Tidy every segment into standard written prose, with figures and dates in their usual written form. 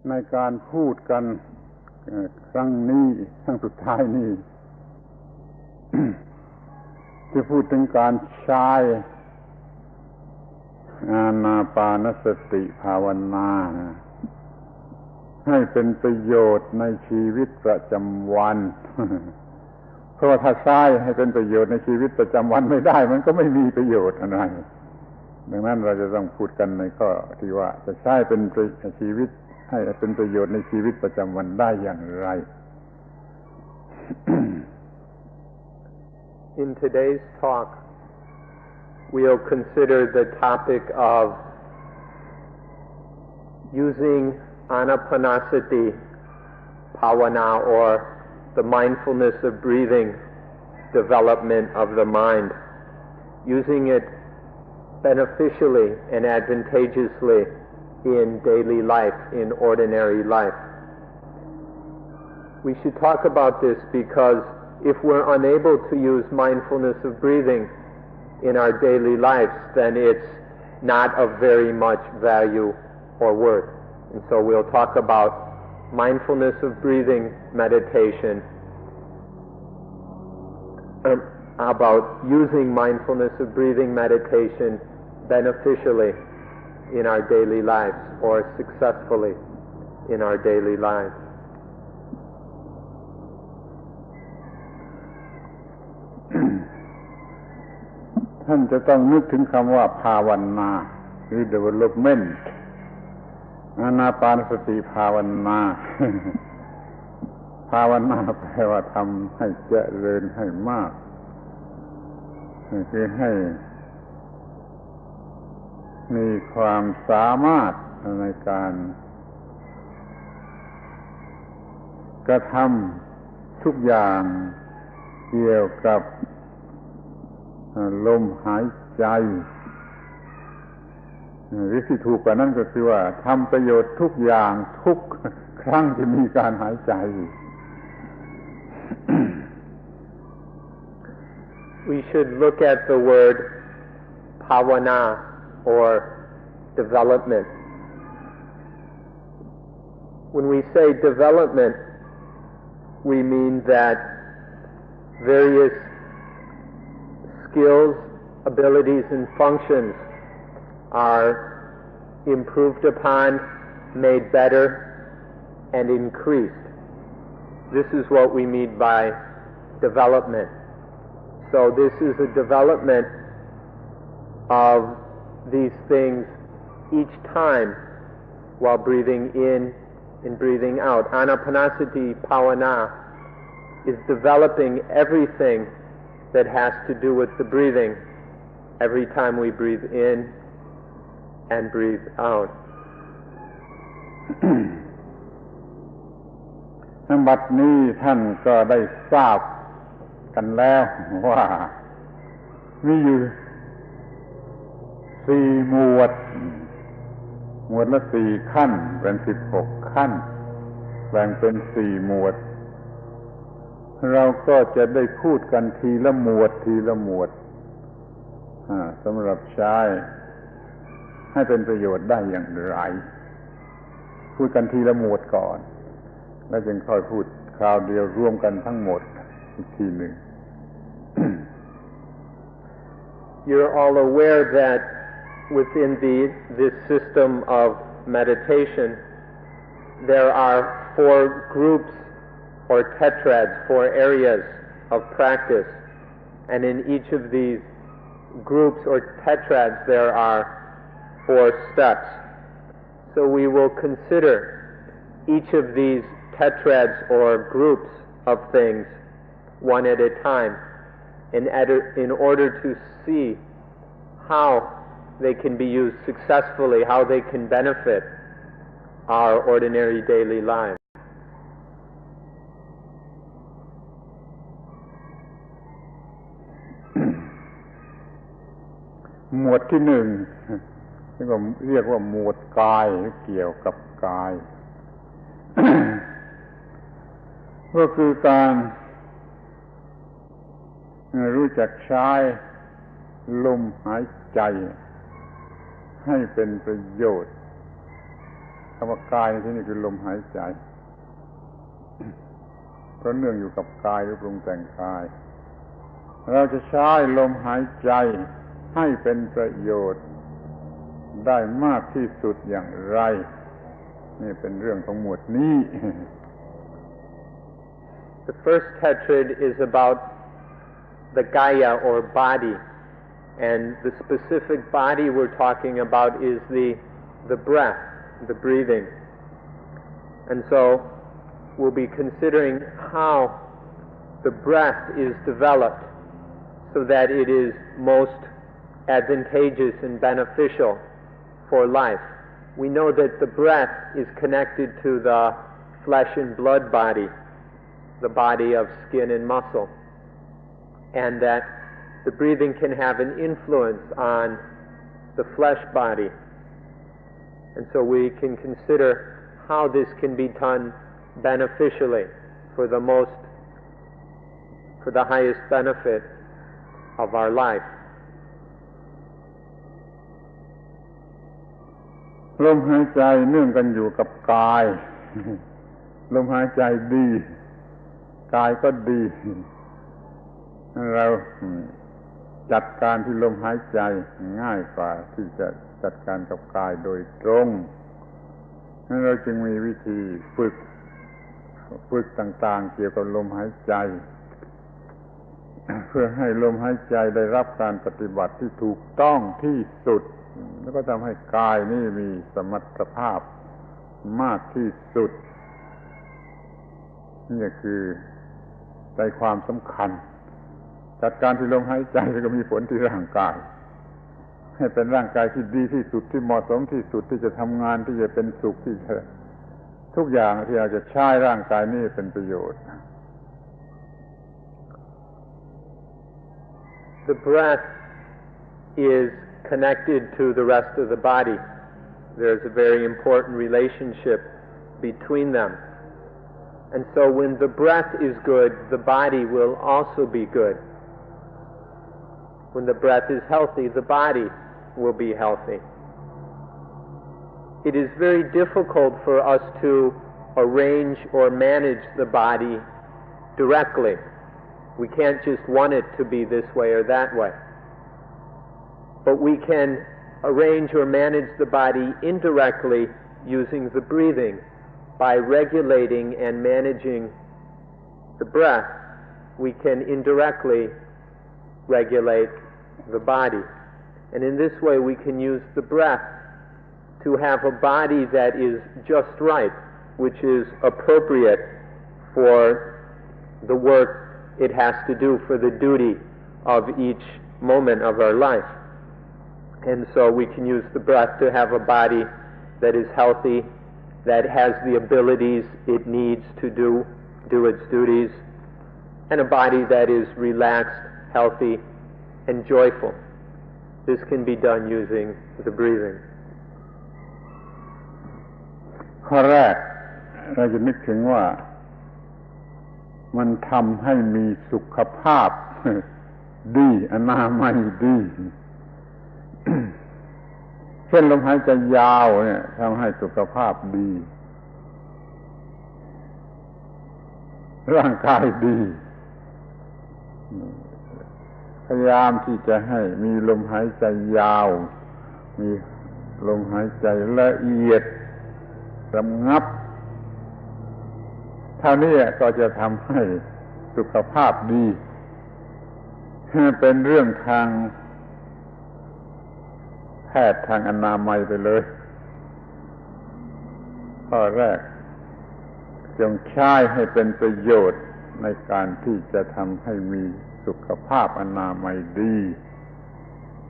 ในการพูดกันครั้งนี้ครั้งสุดท้ายนี้ จะพูดถึงการใช้อานาปานสติภาวนาให้เป็นประโยชน์ในชีวิตประจำวัน เพราะว่าถ้าใช้ให้เป็นประโยชน์ในชีวิตประจำวันไม่ได้มันก็ไม่มีประโยชน์อะไรดังนั้นเราจะต้องพูดกันในข้อที่ว่าจะใช้เป็นชีวิตให้เป็นประโยชน์ในชีวิตประจำวันได้อย่างไร In today's talk, we'll consider the topic of using Anapanasati Bhavana, or the mindfulness of breathing development of the mind, using it beneficially and advantageously in daily life, in ordinary life. We should talk about this because if we're unable to use mindfulness of breathing in our daily lives, then it's not of very much value or worth. And so we'll talk about mindfulness of breathing meditation, about using mindfulness of breathing meditation beneficially in our daily lives or successfully in our daily lives. ท่านจะต้องนึกถึงคำว่าภาวนาหรือ development อานาปานสติภาวนา ภาวนาแปลว่าทำให้เจริญให้มากคือให้มีความสามารถในการกระทำทุกอย่างเกี่ยวกับลมหายใจหรือที่ถูกกว่านั้นก็คือว่าทำประโยชน์ทุกอย่างทุกครั้งที่มีการหายใจ We should look at the word bhavana or development. When we say development, we mean that various skills, abilities, and functions are improved upon, made better, and increased. This is what we mean by development. So this is a development of these things each time while breathing in and breathing out. Anapanasati Bhavana is developing everything that has to do with the breathing every time we breathe in and breathe out. ทั้งบัดนี้ท่านก็ได้ทราบกันแล้วว่ามีอยู่4 หมวดละ4 ขั้นเป็น16 ขั้นแบ่งเป็น4 หมวดเราก็จะได้พูดกันทีละหมวดสำหรับใช้ให้เป็นประโยชน์ได้อย่างไรพูดกันทีละหมวดก่อนแล้วจึงค่อยพูดคราวเดียวรวมกันทั้งหมดอีกทีหนึ่ง You're all aware that within this system of meditation there are 4 groups or tetrads, 4 areas of practice, and in each of these groups or tetrads there are 4 steps. So we will consider each of these tetrads or groups of things one at a time in order to see how they can be used successfully, how they can benefit our ordinary daily lives. หมวดที่ 1ที่ก็เรียกว่าหมวดกายเกี่ยวกับกาย ก็คือการรู้จักใช้ลมหายใจให้เป็นประโยชน์ ำว่ากายในที่นี้คือลมหายใจเพราะเนื่องอยู่กับกายหรือปรุงแต่งกายเราจะใช้ลมหายใจให้เป็นประโยชน์ได้มากที่สุดอย่างไรนี่เป็นเรื่องของหมวดนี้ The first tetrad is about the Kaya or body, and the specific body we're talking about is the breath, the breathing. And so we'll be considering how the breath is developed so that it is most advantageous and beneficial for life. We know that the breath is connected to the flesh and blood body, the body of skin and muscle, and that the breathing can have an influence on the flesh body. And so we can consider how this can be done beneficially for the highest benefit of our life. ลมหายใจเนื่องกันอยู่กับกาย ลมหายใจดีกายก็ดีเราจัดการที่ลมหายใจง่ายกว่าที่จะจัดการกับกายโดยตรงเราจึงมีวิธีฝึกต่างๆเกี่ยวกับลมหายใจเพื่อให้ลมหายใจได้รับการปฏิบัติที่ถูกต้องที่สุดแล้วก็ทำให้กายนี่มีสมรรถภาพมากที่สุดนี่คือใจความสำคัญจัดการที่ลมหายใจแล้วก็มีผลที่ร่างกายให้เป็นร่างกายที่ดีที่สุดที่เหมาะสมที่สุดที่จะทำงานที่จะเป็นสุขที่จะทุกอย่างที่เราจะใช้ร่างกายนี่เป็นประโยชน์ The breath is connected to the rest of the body. There's a very important relationship between them. And so when the breath is good, the body will also be good. When the breath is healthy, the body will be healthy. It is very difficult for us to arrange or manage the body directly. We can't just want it to be this way or that way. But we can arrange or manage the body indirectly using the breathing. By regulating and managing the breath, we can indirectly regulate the body. And in this way we can use the breath to have a body that is just right, which is appropriate for the work it has to do, for the duty of each moment of our life. And so we can use the breath to have a body that is healthy, that has the abilities it needs to do its duties, and a body that is relaxed, healthy, and joyful. This can be done using the breathing. ข้อแรกเราจะนึกถึงว่ามันทำให้มีสุขภาพดีอนามัยดี เช่นลมหายใจยาวเนี่ยทำให้สุขภาพดีร่างกายดีพยายามที่จะให้มีลมหายใจยาวมีลมหายใจละเอียดระงับเท่านี้ก็จะทำให้สุขภาพดีเป็นเรื่องทางแพทย์ทางอนามัยไปเลยข้อแรกจงใช้ให้เป็นประโยชน์ในการที่จะทำให้มีสุขภาพอนามัยดี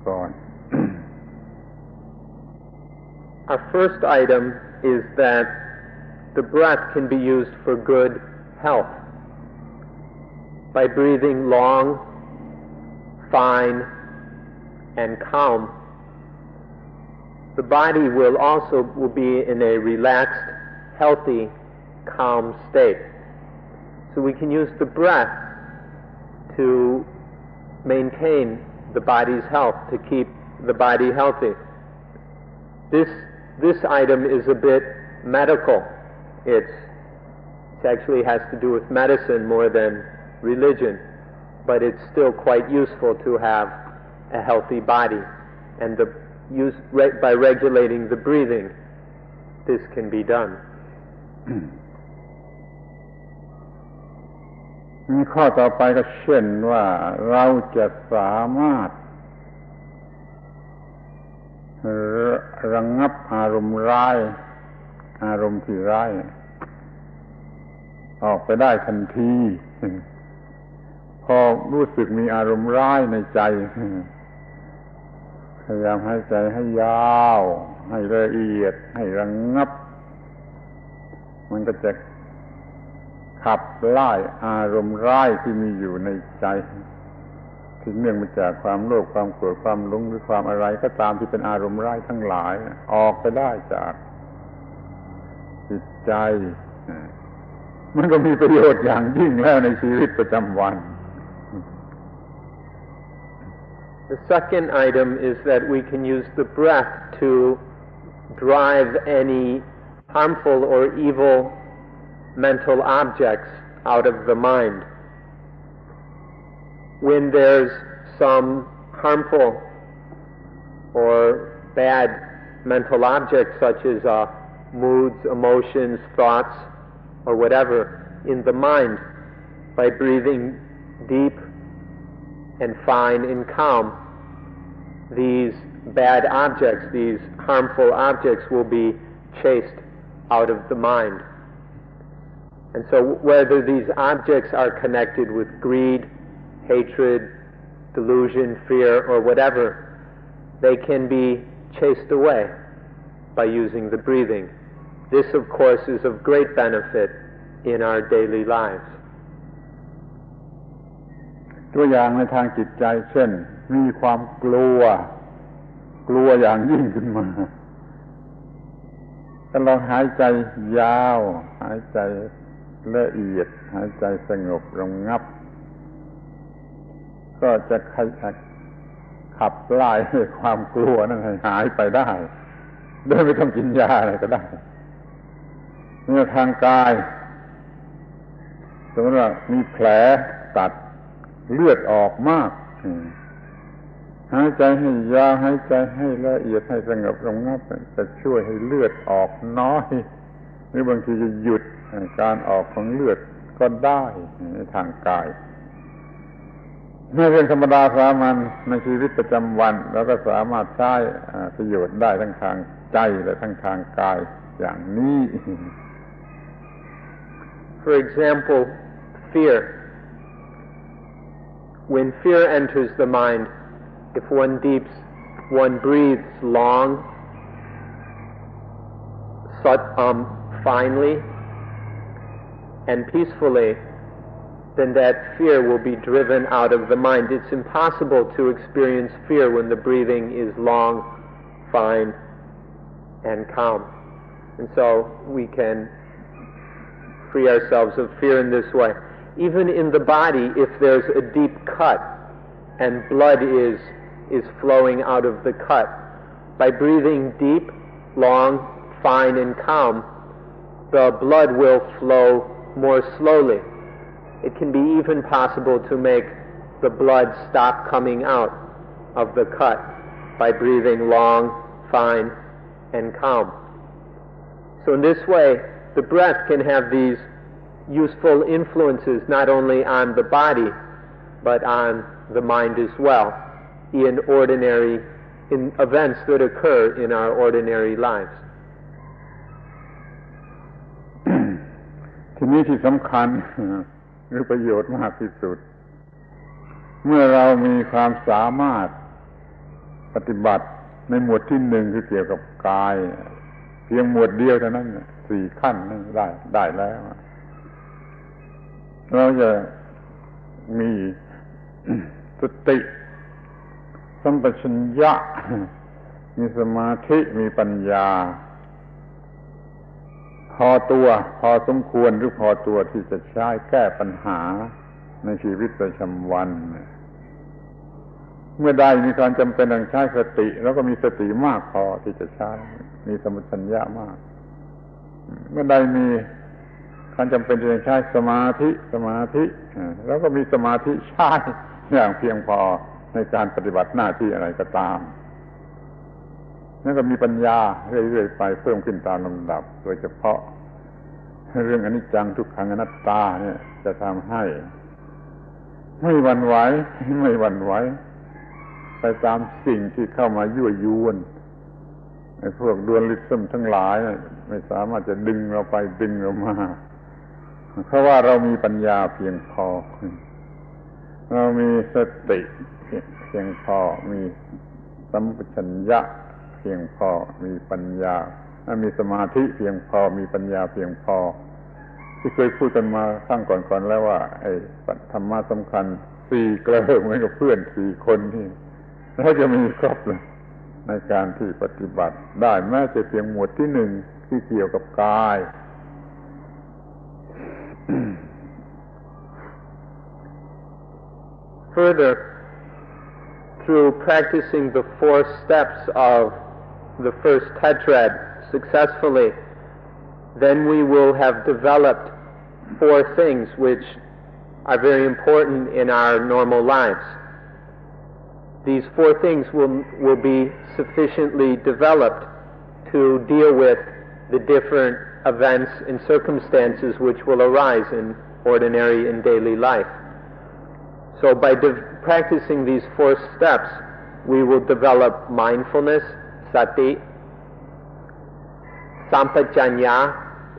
ก่อน Our first item is that the breath can be used for good health by breathing long, fine, and calm. The body will be in a relaxed, healthy, calm state. So we can use the breath to maintain the body's health, to keep the body healthy. This item is a bit medical. It actually has to do with medicine more than religion, but it's still quite useful to have a healthy body. And by regulating the breathing, this can be done. มีข้อต่อไปก็เช่นว่าเราจะสามารถระงับอารมณ์ร้ายอารมณ์ที่ร้ายออกไปได้ทันทีพอรู้สึกมีอารมณ์ร้ายในใจพยายามหายใจให้ยาวให้ละเอียดให้ระงับมันก็จะขับไล่อารมณ์ร้ายที่มีอยู่ในใจที่เนื่องมาจากความโลภความโกรธความหลงหรือความอะไรก็ตามที่เป็นอารมณ์ร้ายทั้งหลายออกไปได้จากจิตใจมันก็มีประโยชน์อย่างยิ่งแล้วในชีวิตประจำวัน The second item is that we can use the breath to drive any harmful or evil mental objects out of the mind. When there's some harmful or bad mental object such as moods, emotions, thoughts, or whatever in the mind, by breathing deep and fine and calm, these bad objects, these harmful objects will be chased out of the mind. And so whether these objects are connected with greed, hatred, delusion, fear, or whatever, they can be chased away by using the breathing. This, of course, is of great benefit in our daily lives. ตัวอย่างในทางจิตใจเช่นมีความกลัวอย่างยิ่งขึ้นมาถ้าเราหายใจยาวหายใจละเอียดหายใจสงบระงับก็จะขับไล่ความกลัวนั้นให้หายไปได้โดยไม่ต้องกินยาอะไรก็ได้ในทางกายสมมติว่ามีแผลตัดเลือดออกมากหายใจให้ยาวหายใจให้ละเอียดให้สงบระงับจะช่วยให้เลือดออกน้อยหรือบางทีจะหยุดการออกของเลือดก็ได้ในทางกายในเรื่องธรรมดาสามัญในชีวิตประจำวันเราก็สามารถใช้ประโยชน์ได้ทั้งทางใจและทั้งทางกายอย่างนี้ For example, fear. When fear enters the mind, if one breathes long, finely, and peacefully, then that fear will be driven out of the mind. It's impossible to experience fear when the breathing is long, fine, and calm. And so we can free ourselves of fear in this way. Even in the body, if there's a deep cut and blood is flowing out of the cut, by breathing deep, long, fine, and calm, the blood will flow more slowly. It can be even possible to make the blood stop coming out of the cut by breathing long, fine, and calm. So in this way, the breath can have these useful influences not only on the body, but on the mind as well, in events that occur in our ordinary lives. ทีนี้ที่สำคัญหรือประโยชน์มากที่สุดเมื่อเรามีความสามารถปฏิบัติในหมวดที่หนึ่งคือเกี่ยวกับกายเพียงหมวดเดียวเท่านั้น4 ขั้นนั่นได้แล้วเราจะมีสติสัมปชัญญะมีสมาธิมีปัญญาพอสมควรหรือพอตัวที่จะใช้แก้ปัญหาในชีวิตประจำวันเมื่อใดมีความจำเป็นต้องใช้สติแล้วก็มีสติมากพอที่จะใช้มีสัมปชัญญะมาก เมื่อใดมีการจำเป็นจะใช้สมาธิแล้วก็มีสมาธิใช้อย่างเพียงพอในการปฏิบัติหน้าที่อะไรก็ตามแล้วก็มีปัญญาเรื่อยๆไปเพิ่มขึ้นตามลำดับโดยเฉพาะเรื่องอนิจจังทุกขังอนัตตาเนี่ยจะทำให้ไม่หวั่นไหวไปตามสิ่งที่เข้ามายั่วยวนไอ้พวกดวลลิซึมทั้งหลายไม่สามารถจะดึงเราไปดึงเรามาเพราะว่าเรามีปัญญาเพียงพอเรามีสติเพียงพอมีสัมปชัญญะเพียงพอมีปัญญามีสมาธิเพียงพอมีปัญญาเพียงพอที่เคยพูดกันมาครั้งก่อนๆแล้วว่าไอ้ธรรมะสำคัญ4เกลอเหมือนกับเพื่อน4คนที่เราจะมีครบเลยในการที่ปฏิบัติได้แม้จะเพียงหมวดที่1ที่เกี่ยวกับกาย Further, through practicing the 4 steps of the first tetrad successfully, then we will have developed 4 things which are very important in our normal lives. These 4 things will be sufficiently developed to deal with the different events and circumstances which will arise in ordinary and daily life. So by practicing these 4 steps, we will develop mindfulness, sati, sampajanya,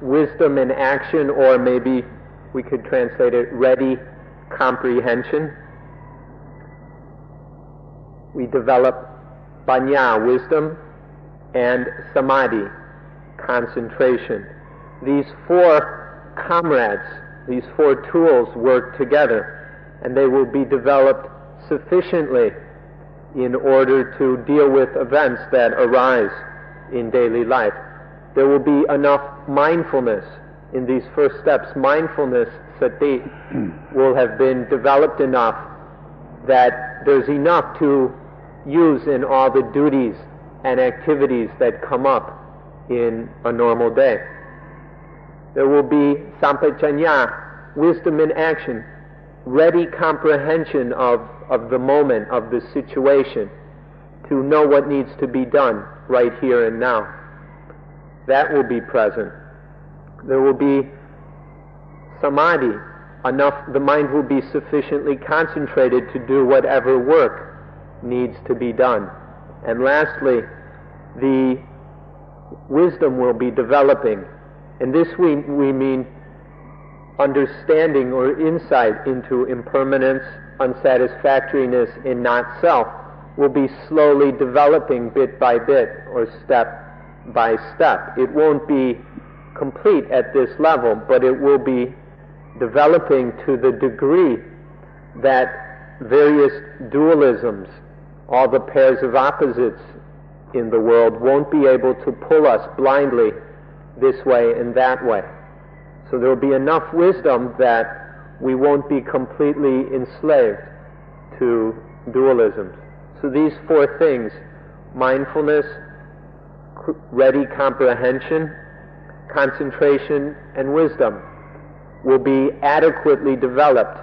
wisdom in action, or maybe we could translate it ready comprehension. We develop panya, wisdom, and samadhi, concentration. These 4 comrades, these 4 tools work together, and they will be developed sufficiently in order to deal with events that arise in daily life. There will be enough mindfulness in these first steps. Mindfulness, sati, will have been developed enough that there's enough to use in all the duties and activities that come up in a normal day. There will be sampajanya, wisdom in action, ready comprehension of the moment, of the situation, to know what needs to be done right here and now. That will be present. There will be samadhi, the mind will be sufficiently concentrated to do whatever work needs to be done. And lastly, the wisdom will be developing. And this we mean understanding or insight into impermanence, unsatisfactoriness in not self will be slowly developing bit by bit or step by step. It won't be complete at this level, but it will be developing to the degree that various dualisms, all the pairs of opposites in the world, won't be able to pull us blindly this way and that way. So there will be enough wisdom that we won't be completely enslaved to dualisms. So these 4 things, mindfulness, ready comprehension, concentration, and wisdom, will be adequately developed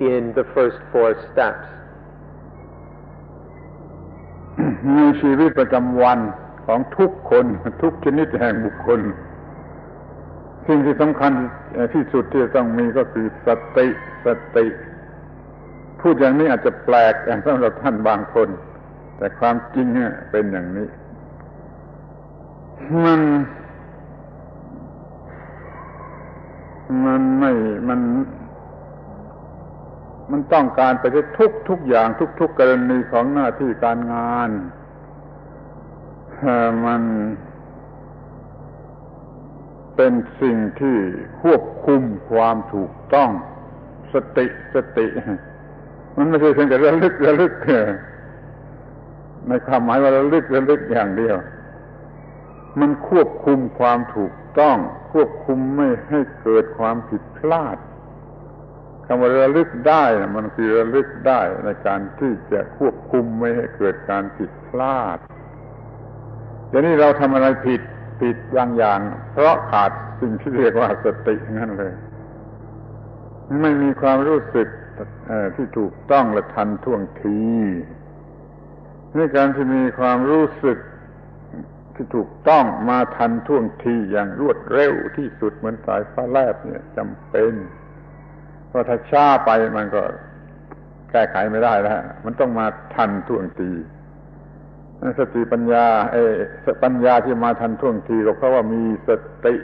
in the first 4 steps. ในชีวิตประจำวันของทุกคนทุกชนิดแห่งบุคคลสิ่งที่สำคัญที่สุดที่ต้องมีก็คือสติพูดอย่างนี้อาจจะแปลกสำหรับท่านบางคนแต่ความจริงเนี่ยเป็นอย่างนี้มันต้องการไปที่ทุกอย่างทุกกรณีของหน้าที่การงานมันเป็นสิ่งที่ควบคุมความถูกต้องสติมันไม่ใช่เพียงแต่ระลึกในความหมายว่าระลึกอย่างเดียวมันควบคุมความถูกต้องควบคุมไม่ให้เกิดความผิดพลาดคำว่าระลึกได้มันคือระลึกได้ในการที่จะควบคุมไม่ให้เกิดการผิดพลาดเดี๋ยวนี้เราทำอะไรผิด ผิดบางอย่างเพราะขาดสิ่งที่เรียกว่าสตินั่นเลยไม่มีความรู้สึกที่ถูกต้องและทันท่วงทีในการที่มีความรู้สึกที่ถูกต้องมาทันท่วงทีอย่างรวดเร็วที่สุดเหมือนสายฟ้าแลบเนี่ยจำเป็นเพราะถ้าช้าไปมันก็แก้ไขไม่ได้แล้วมันต้องมาทันท่วงทีสติปัญญาปัญญาที่มาทันท่วงทีก็เพราะว่ามีสติ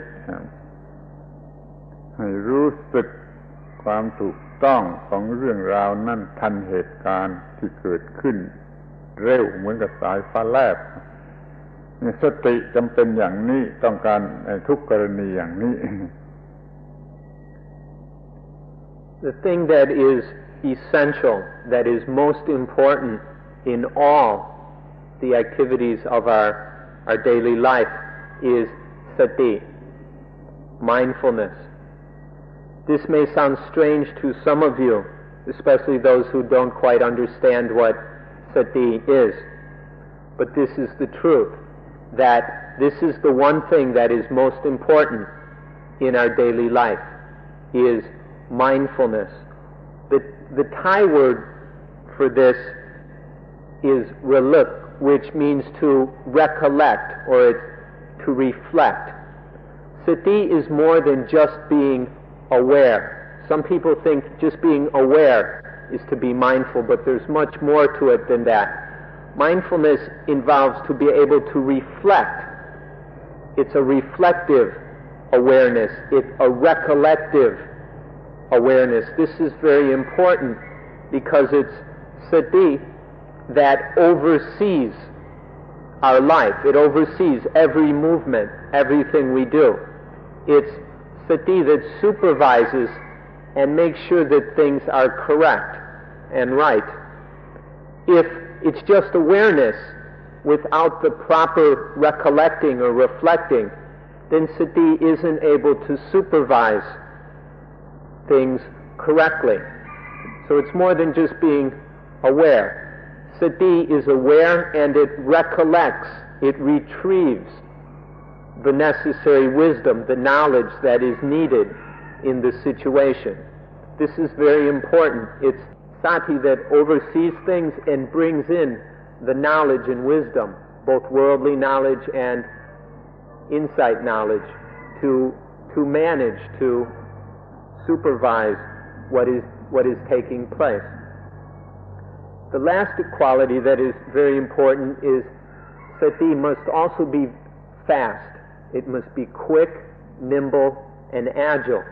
ให้รู้สึกความถูกต้องของเรื่องราวนั่นทันเหตุการณ์ที่เกิดขึ้นเร็วเหมือนกับสายฟ้าแลบสติจำเป็นอย่างนี้ต้องการทุกกรณีอย่างนี้ The thing that is essential, that is most important in all the activities of our daily life is sati, mindfulness. This may sound strange to some of you, especially those who don't quite understand what sati is. But this is the truth, that this is the one thing that is most important in our daily life, is mindfulness. The Thai word for this is reluk, which means to recollect or to reflect. Sati is more than just being aware. Some people think just being aware is to be mindful, but there's much more to it than that. Mindfulness involves to be able to reflect. It's a reflective awareness. It's a recollective awareness. This is very important because it's sati that oversees our life. It oversees every movement, everything we do. It's sati that supervises and makes sure that things are correct and right. If it's just awareness without the proper recollecting or reflecting, then sati isn't able to supervise things correctly. So it's more than just being aware. Sati is aware and it recollects, it retrieves the necessary wisdom, the knowledge that is needed in the situation. This is very important. It's sati that oversees things and brings in the knowledge and wisdom, both worldly knowledge and insight knowledge, to manage, to supervise what is taking place. The last quality that is very important is sati must also be fast. It must be quick, nimble, and agile.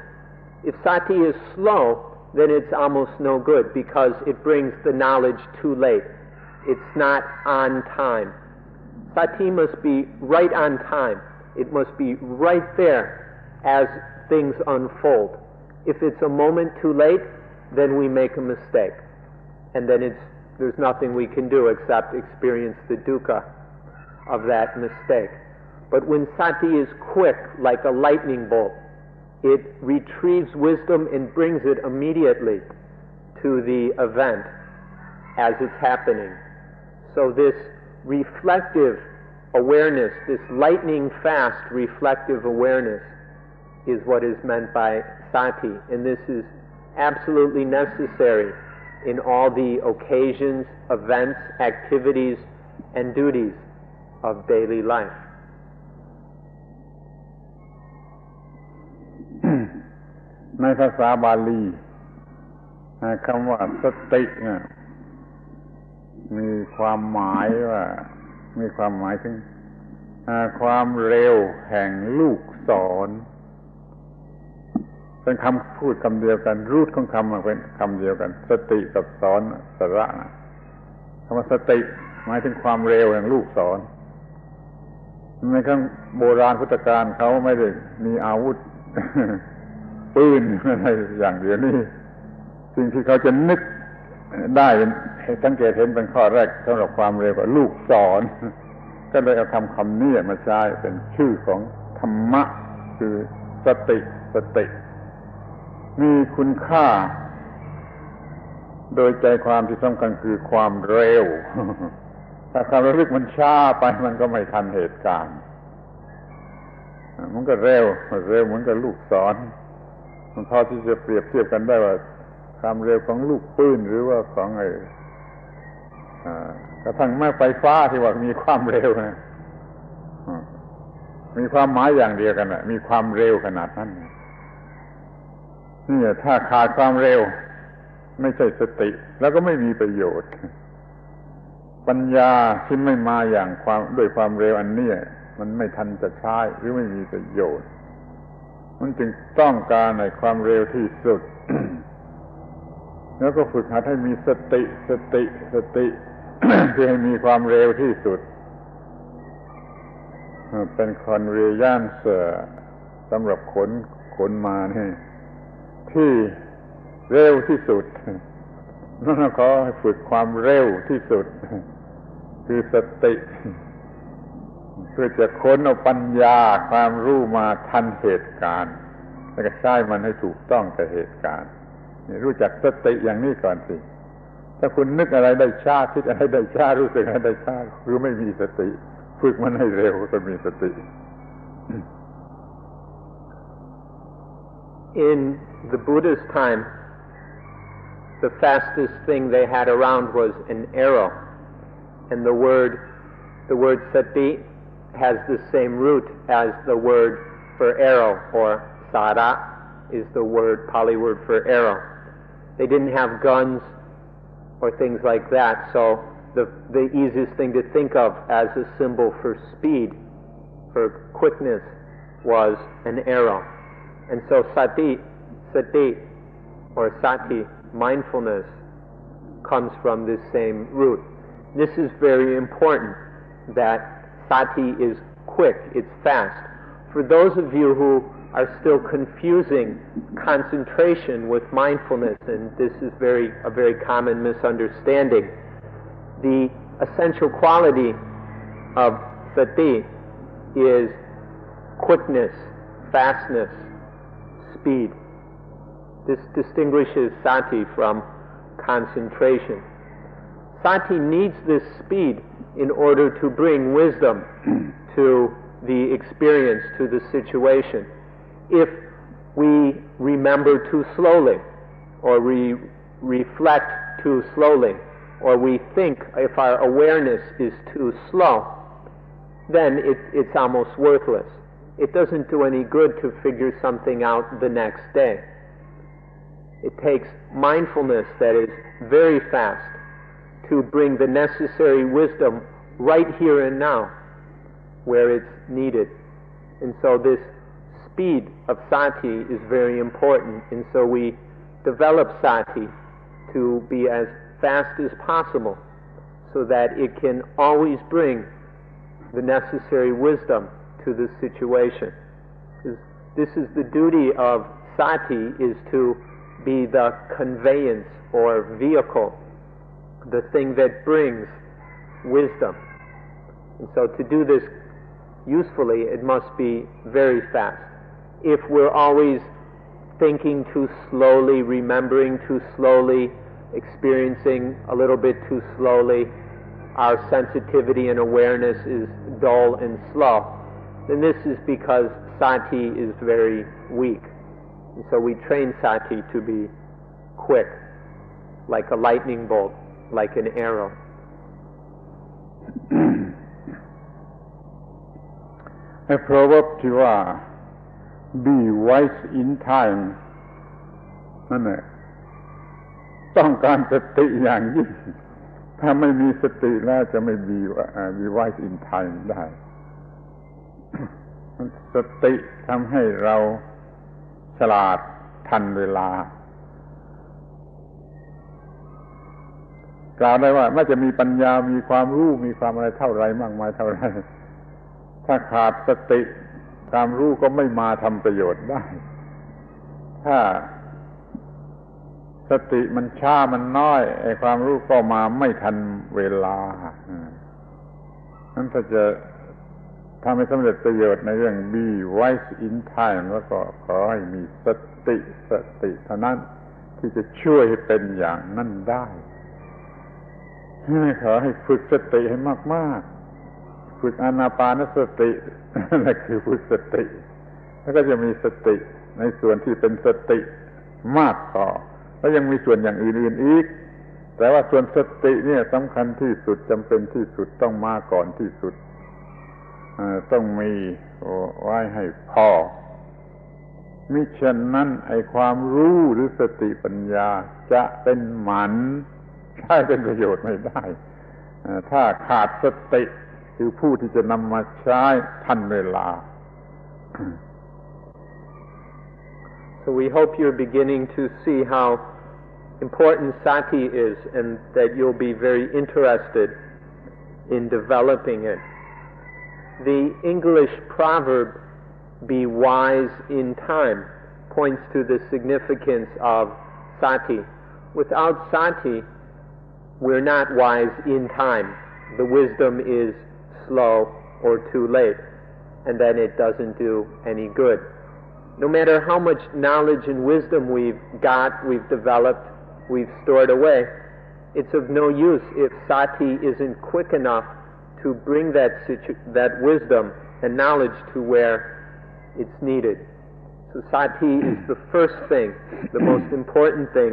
If sati is slow, then it's almost no good because it brings the knowledge too late. It's not on time. Sati must be right on time. It must be right there as things unfold. If it's a moment too late, then we make a mistake. And then there's nothing we can do except experience the dukkha of that mistake. But when sati is quick, like a lightning bolt, it retrieves wisdom and brings it immediately to the event as it's happening. So this reflective awareness, this lightning fast reflective awareness is what is meant by sati. And this is absolutely necessary in all the occasions, events, activities, and duties of daily life. ในภาษาบาลีคำว่าสติมีความหมายถึงความเร็วแห่งลูกศรเป็นคำพูดคำเดียวกันรูทของคำเป็นคำเดียวกันสติกับศรสระคำว่าสติหมายถึงความเร็วแห่งลูกศรในครั้งโบราณพุทธกาลเขาไม่ได้มีอาวุธปืนอะไรอย่างเดียวนี้สิ่งที่เขาจะนึกได้สังเกตเห็นเป็นข้อแรกสำหรับความเร็วกว่าลูกศรก็เลยเอาคำนี้มาใช้เป็นชื่อของธรรมะคือสติมีคุณค่าโดยใจความที่สำคัญคือความเร็วถ้าความระลึกมันช้าไปมันก็ไม่ทันเหตุการณ์ มันก็เร็วเหมือนกับลูกศรมันพอที่จะเปรียบเทียบกันได้ว่าความเร็วของลูกปืนหรือว่าของกระทั่งแม้ไฟฟ้าที่ว่ามีความเร็วนะมีความหมายอย่างเดียวกันมีความเร็วขนาดนั้นนี่ถ้าขาดความเร็วไม่ใช่สติแล้วก็ไม่มีประโยชน์ปัญญาที่ไม่มาอย่างด้วยความเร็วอันนี้มันไม่ทันจะใช้หรือไม่มีประโยชน์มันจึงต้องการในความเร็วที่สุด แล้วก็ฝึกหัดให้มีสติ เพื่อให้มีความเร็วที่สุดเป็นคอนเวยันซ์สำหรับขนมาเนี่ยที่เร็วที่สุดนั่นขอให้ฝึกความเร็วที่สุดคือสติเพื่อจะค้นเอาปัญญาความรู้มาทันเหตุการณ์แล้วก็ใช้มันให้ถูกต้องกับเหตุการณ์รู้จักสติอย่างนี้ก่อนสิถ้าคุณนึกอะไรได้ช้าคิดอะไรได้ช้ารู้สึกอะไรได้ช้าคือไม่มีสติฝึกมันให้เร็วก็มีสติ In the Buddha's time, the fastest thing they had around was an arrow, and the word sati has the same root as the word for arrow, or sada is the Pali word for arrow. They didn't have guns or things like that, so the easiest thing to think of as a symbol for speed, for quickness, was an arrow. And so sati, or sati, mindfulness, comes from this same root. This is very important, that sati is quick, it's fast. For those of you who are still confusing concentration with mindfulness, and this is a very common misunderstanding, the essential quality of sati is quickness, fastness, speed. This distinguishes sati from concentration. Sati needs this speed in order to bring wisdom to the experience, to the situation. If we remember too slowly, or we reflect too slowly, or we think, if our awareness is too slow, then it's almost worthless. It doesn't do any good to figure something out the next day. It takes mindfulness that is very fast to bring the necessary wisdom right here and now, where it's needed. And so this speed of sati is very important, and so we develop sati to be as fast as possible so that it can always bring the necessary wisdom to the situation. This is the duty of sati, is to be the conveyance or vehicle, the thing that brings wisdom. And so to do this usefully, it must be very fast. If we're always thinking too slowly, remembering too slowly, experiencing a little bit too slowly, our sensitivity and awareness is dull and slow, then this is because sati is very weak. And so we train sati to be quick, like a lightning bolt, like an arrow. ไอ้ proverb ที่ว่า be wise in time นั่นแหละต้องการสติอย่างยิ่งถ้าไม่มีสติแล้วจะไม่be wise in time ได้สติทำให้เราฉลาดทันเวลากล่าวได้ว่าไม่จะมีปัญญามีความรู้มีความอะไรเท่าไรมากมายเท่าไรถ้าขาดสติความรู้ก็ไม่มาทำประโยชน์ได้ถ้าสติมันช้ามันน้อยไอ้ความรู้ก็มาไม่ทันเวลานั้นถ้าจะทำให้สำเร็จประโยชน์ในเรื่อง be wise in time แล้วก็ขอให้มีสติเท่านั้นที่จะช่วยให้เป็นอย่างนั้นได้ขอให้ฝึกสติให้มากๆฝึกอานาปานสตินั่นคือฝึกสติ แล้วก็จะมีสติในส่วนที่เป็นสติมากพอแล้วยังมีส่วนอย่างอื่นๆอีกแต่ว่าส่วนสติเนี่ยสำคัญที่สุดจำเป็นที่สุดต้องมาก่อนที่สุดต้องมีไว้ให้พอมิฉะนั้นไอ้ความรู้หรือสติปัญญาจะเป็นหมันใช้เป็นประโยชน์ไม่ได้ถ้าขาดสติคือผู้ที่จะนำมาใช้ทันเวลา So we hope you're beginning to see how important sati is and that you'll be very interested in developing it. The English proverb, "Be wise in time," points to the significance of sati. Without sati, we're not wise in time. The wisdom is slow or too late, and then it doesn't do any good. No matter how much knowledge and wisdom we've got, we've developed, we've stored away, it's of no use if sati isn't quick enough to bring that wisdom and knowledge to where it's needed. So sati is the first thing, the most important thing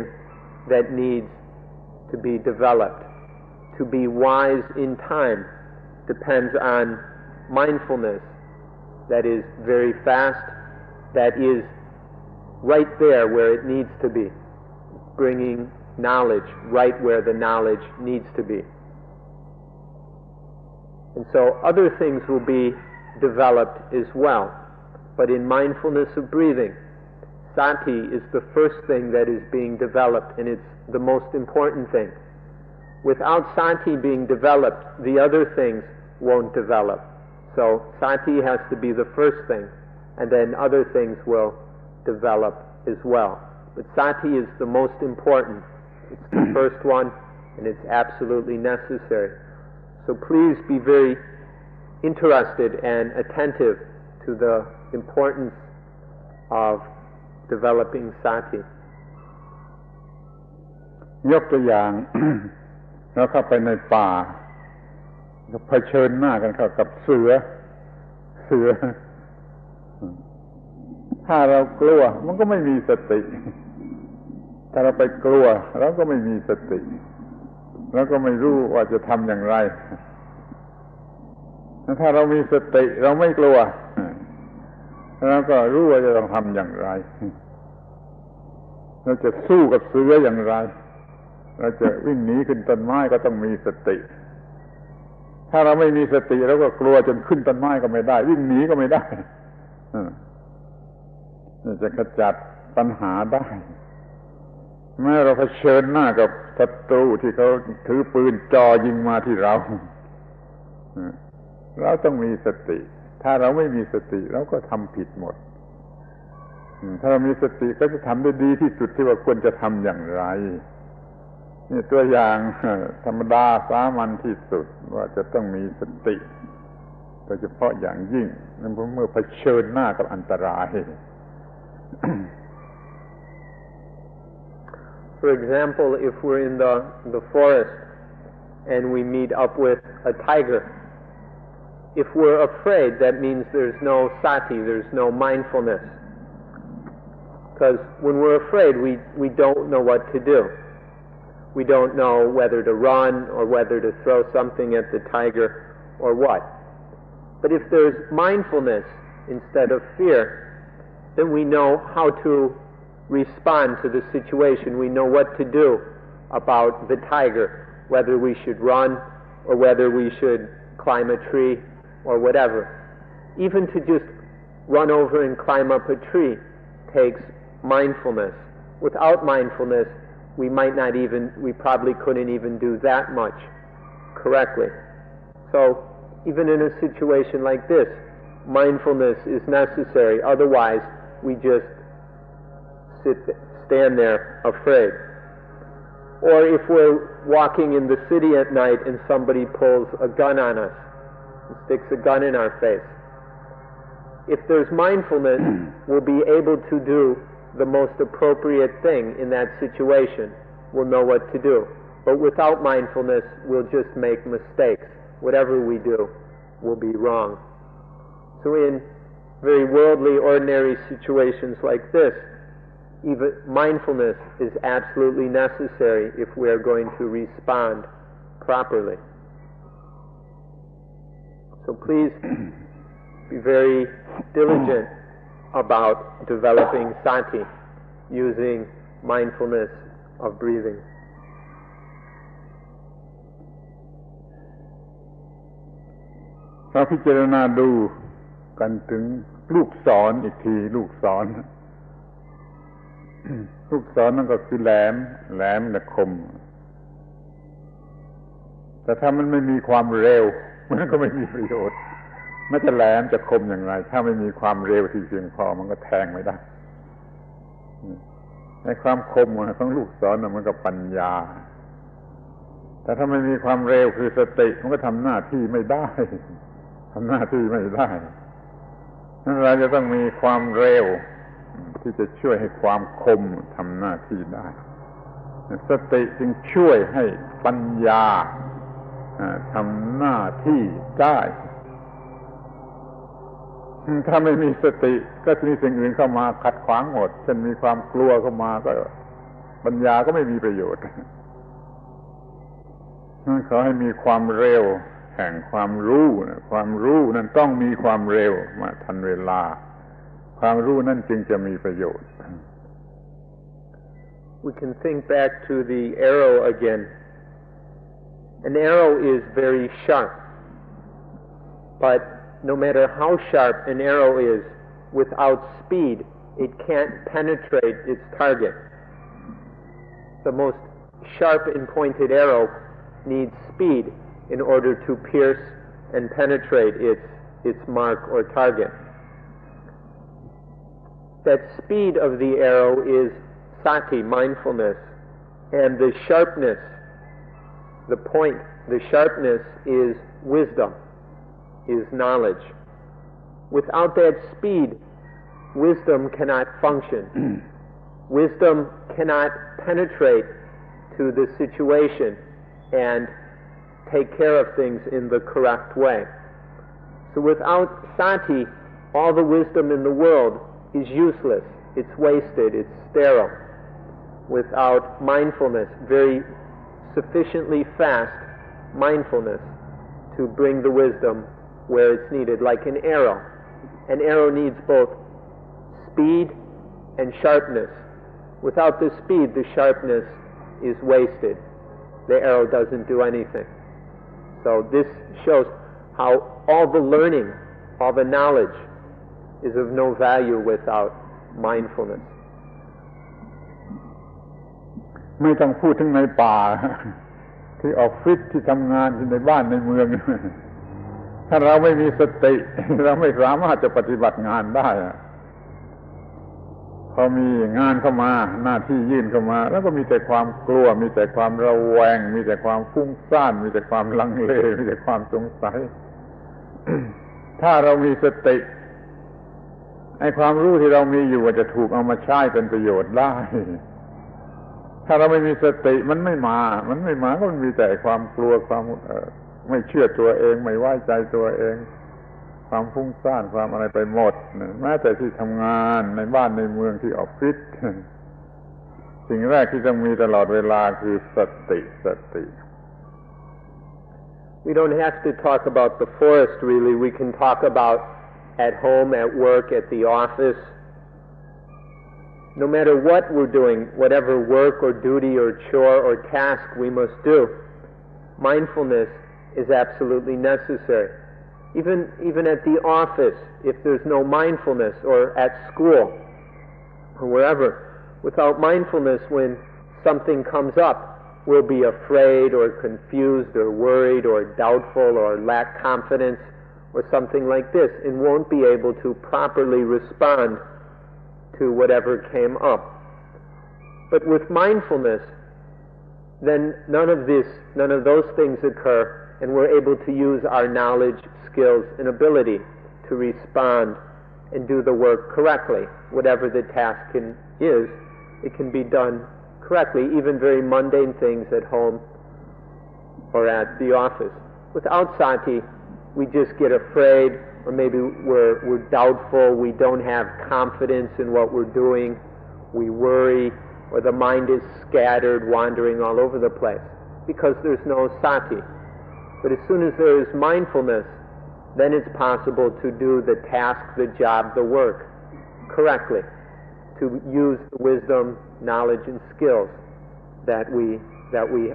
that needs to be developed. To be wise in time depends on mindfulness that is very fast, that is right there where it needs to be, bringing knowledge right where the knowledge needs to be. And so other things will be developed as well. But in mindfulness of breathing, sati is the first thing that is being developed, and it's the most important thing. Without sati being developed, the other things won't develop. So sati has to be the first thing, and then other things will develop as well. But sati is the most important. It's the first one, and it's absolutely necessary. So please be very interested and attentive to the importance of developing sati. ยกตัวอย่าง เราเข้าไปในป่าก็เผชิญหน้ากันเข้ากับเสือถ้าเรากลัวมันก็ไม่มีสติถ้าเราไปกลัวเราก็ไม่มีสติแล้วก็ไม่รู้ว่าจะทำอย่างไรถ้าเรามีสติเราไม่กลัวเราก็รู้ว่าจะต้องทำอย่างไรเราจะสู้กับเสืออย่างไรเราจะวิ่งหนีขึ้นต้นไม้ก็ต้องมีสติถ้าเราไม่มีสติเราก็กลัวจนขึ้นต้นไม้ก็ไม่ได้วิ่งหนีก็ไม่ได้จะขจัดปัญหาได้แม้เราเผชิญหน้ากับศัตรูที่เขาถือปืนจ่อยิงมาที่เราต้องมีสติถ้าเราไม่มีสติเราก็ทำผิดหมดถ้าเรามีสติก็จะทำได้ดีที่สุดที่ว่าควรจะทำอย่างไรนี่ตัวอย่างธรรมดาสามัญที่สุดว่าจะต้องมีสติโดยเฉพาะอย่างยิ่งเมื่อเผชิญหน้ากับอันตราย For example, if we're in the forest and we meet up with a tiger, if we're afraid, that means there's no sati, there's no mindfulness. Because when we're afraid, we don't know what to do. We don't know whether to run or whether to throw something at the tiger or what. But if there's mindfulness instead of fear, then we know how to respond to the situation. We know what to do about the tiger, whether we should run or whether we should climb a tree or whatever. Even to just run over and climb up a tree takes mindfulness. Without mindfulness, we probably couldn't even do that much correctly. So even in a situation like this, mindfulness is necessary. Otherwise, we just stand there afraid. Or if we're walking in the city at night and somebody pulls a gun on us and sticks a gun in our face, if there's mindfulness, we'll be able to do the most appropriate thing in that situation. We'll know what to do. But without mindfulness, we'll just make mistakes. Whatever we do will be wrong. So in very worldly, ordinary situations like this, even mindfulness is absolutely necessary if we are going to respond properly. So please be very diligent about developing sati, using mindfulness of breathing. เราพิจารณาดูกันถึงลูกศรอีกทีลูกศร ลูกศรนั่นก็คือแหลมและคมแต่ถ้ามันไม่มีความเร็วมันก็ไม่มีประโยชน์ไม่จะแหลมจะคมอย่างไรถ้าไม่มีความเร็วที่เพียงพอมันก็แทงไม่ได้ในความคมของลูกศรมันก็ปัญญาแต่ถ้าไม่มีความเร็วคือสติมันก็ทำหน้าที่ไม่ได้ทำหน้าที่ไม่ได้นั้นเราจะต้องมีความเร็วที่จะช่วยให้ความคมทำหน้าที่ได้สติจึงช่วยให้ปัญญาทำหน้าที่ได้ถ้าไม่มีสติก็จะมีสิ่งอื่นเข้ามาขัดขวางหมดเช่นมีความกลัวเข้ามาก็ปัญญาก็ไม่มีประโยชน์ขอให้มีความเร็วแห่งความรู้ความรู้นั้นต้องมีความเร็วมาทันเวลาความรู้นั่นจึงจะมีประโยชน์ We can think back to the arrow again. An arrow is very sharp, but no matter how sharp an arrow is, without speed, it can't penetrate its target. The most sharp and pointed arrow needs speed in order to pierce and penetrate its mark or target. That speed of the arrow is sati, mindfulness, and the sharpness, the point, the sharpness is wisdom, is knowledge. Without that speed, wisdom cannot function. Wisdom cannot penetrate to the situation and take care of things in the correct way. So without sati, all the wisdom in the world is useless, it's wasted, it's sterile. Without mindfulness, very sufficiently fast mindfulness to bring the wisdom where it's needed, like an arrow. An arrow needs both speed and sharpness. Without the speed, the sharpness is wasted. The arrow doesn't do anything. So this shows how all the learning, all the knowledge is of no value without mindfulness. ไม่ต้องพูดถึงในป่าที่ออฟฟิศที่ทำงานที่ในบ้านในเมืองถ้าเราไม่มีสติเราไม่สามารถจะปฏิบัติงานได้พอมีงานเข้ามาหน้าที่ยื่นเข้ามาแล้วก็มีแต่ความกลัวมีแต่ความระแวงมีแต่ความฟุ้งซ่านมีแต่ความลังเลมีแต่ความสงสัย ถ้าเรามีสติไอ้ความรู้ที่เรามีอยู่จะถูกเอามาใช้เป็นประโยชน์ได้ถ้าเราไม่มีสติมันไม่มาก็มันมีแต่ความกลัวความไม่เชื่อตัวเองไม่ไว้ใจตัวเองความฟุ้งซ่านความอะไรไปหมดแม้แต่ที่ทำงานในบ้านในเมืองที่ออฟฟิศสิ่งแรกที่ต้องมีตลอดเวลาคือสติ We don't have to talk about the forest really. We can talk about at home, at work, at the office. No matter what we're doing, whatever work or duty or chore or task we must do, mindfulness is absolutely necessary. Even at the office, if there's no mindfulness, or at school, or wherever, without mindfulness, when something comes up, we'll be afraid or confused or worried or doubtful or lack confidence or something like this, and won't be able to properly respond to whatever came up. But with mindfulness, then none of those things occur, and we're able to use our knowledge, skills, and ability to respond and do the work correctly. Whatever the task is, it can be done correctly, even very mundane things at home or at the office. Without sati, we just get afraid, or maybe we're doubtful, we don't have confidence in what we're doing, we worry, or the mind is scattered, wandering all over the place, because there's no sati. But as soon as there is mindfulness, then it's possible to do the task, the job, the work correctly, to use the wisdom, knowledge, and skills that we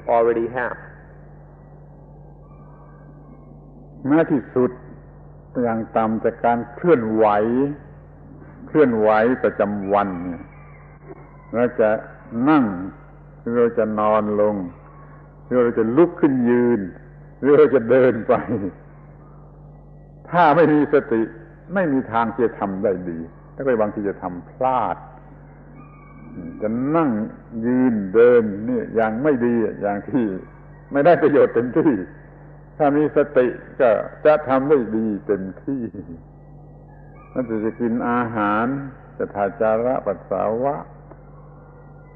already have. แม้ที่สุดอย่างต่ำจากการเคลื่อนไหวประจำวันเนี่ยเราจะนั่งหรือเราจะนอนลงหรือเราจะลุกขึ้นยืนหรือเราจะเดินไปถ้าไม่มีสติไม่มีทางที่จะทำได้ดีแล้วก็บางทีจะทำพลาดจะนั่งยืนเดินนี่อย่างไม่ดีอย่างที่ไม่ได้ประโยชน์เต็มที่ถ้ามีสติก็จะทำได้ดีเต็มที่นั่นจะกินอาหารจะถ่ายจาระปัสสาวะ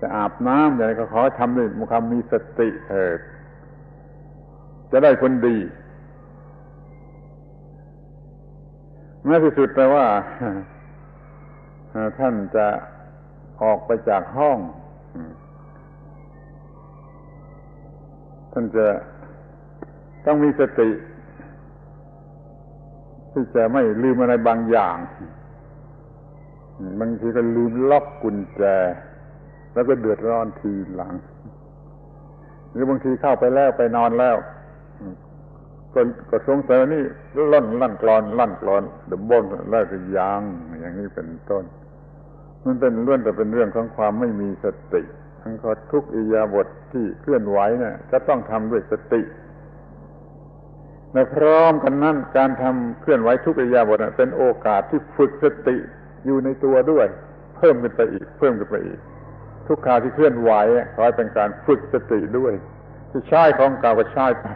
จะอาบน้ำอย่างไรก็ขอทำด้วยความมีสติเถิดจะได้ผลดีแม้ที่สุดแต่ว่าท่านจะออกไปจากห้องท่านจะต้องมีสติที่จะไม่ลืมอะไรบางอย่างบางทีก็ลืมล็อกกุญแจแล้วก็เดือดร้อนทีหลังหรือบางทีเข้าไปแล้วไปนอนแล้วก็สงสัยนี่ลั่นกลอนเดี๋ยวบ่นแล้วจะยังอย่างนี้เป็นต้นมันเป็นเรื่องแต่เป็นเรื่องของความไม่มีสติทั้งทุกอิริยาบถที่เคลื่อนไหวเนี่ยจะต้องทำด้วยสติและพร้อมกันนั้นการทำเคลื่อนไหวทุกอิริยาบถเป็นโอกาสที่ฝึกสติอยู่ในตัวด้วยเพิ่มขึ้นไปอีกทุกคราวที่เคลื่อนไหวขอให้เป็นการฝึกสติด้วยที่ใช้ของเก่าก็ใช้ไป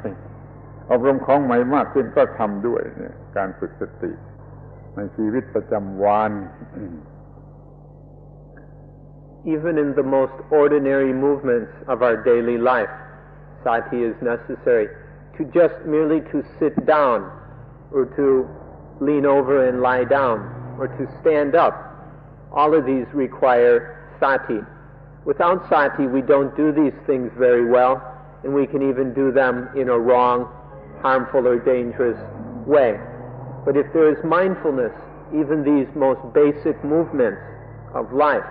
อบรมของใหม่มากขึ้นก็ทำด้วยเนี่ยการฝึกสติในชีวิตประจำวัน Even in the most ordinary movements of our daily life, sati is necessary. To just merely to sit down, or to lean over and lie down, or to stand up, all of these require sati. Without sati, we don't do these things very well, and we can even do them in a wrong, harmful, or dangerous way. But if there is mindfulness, even these most basic movements of life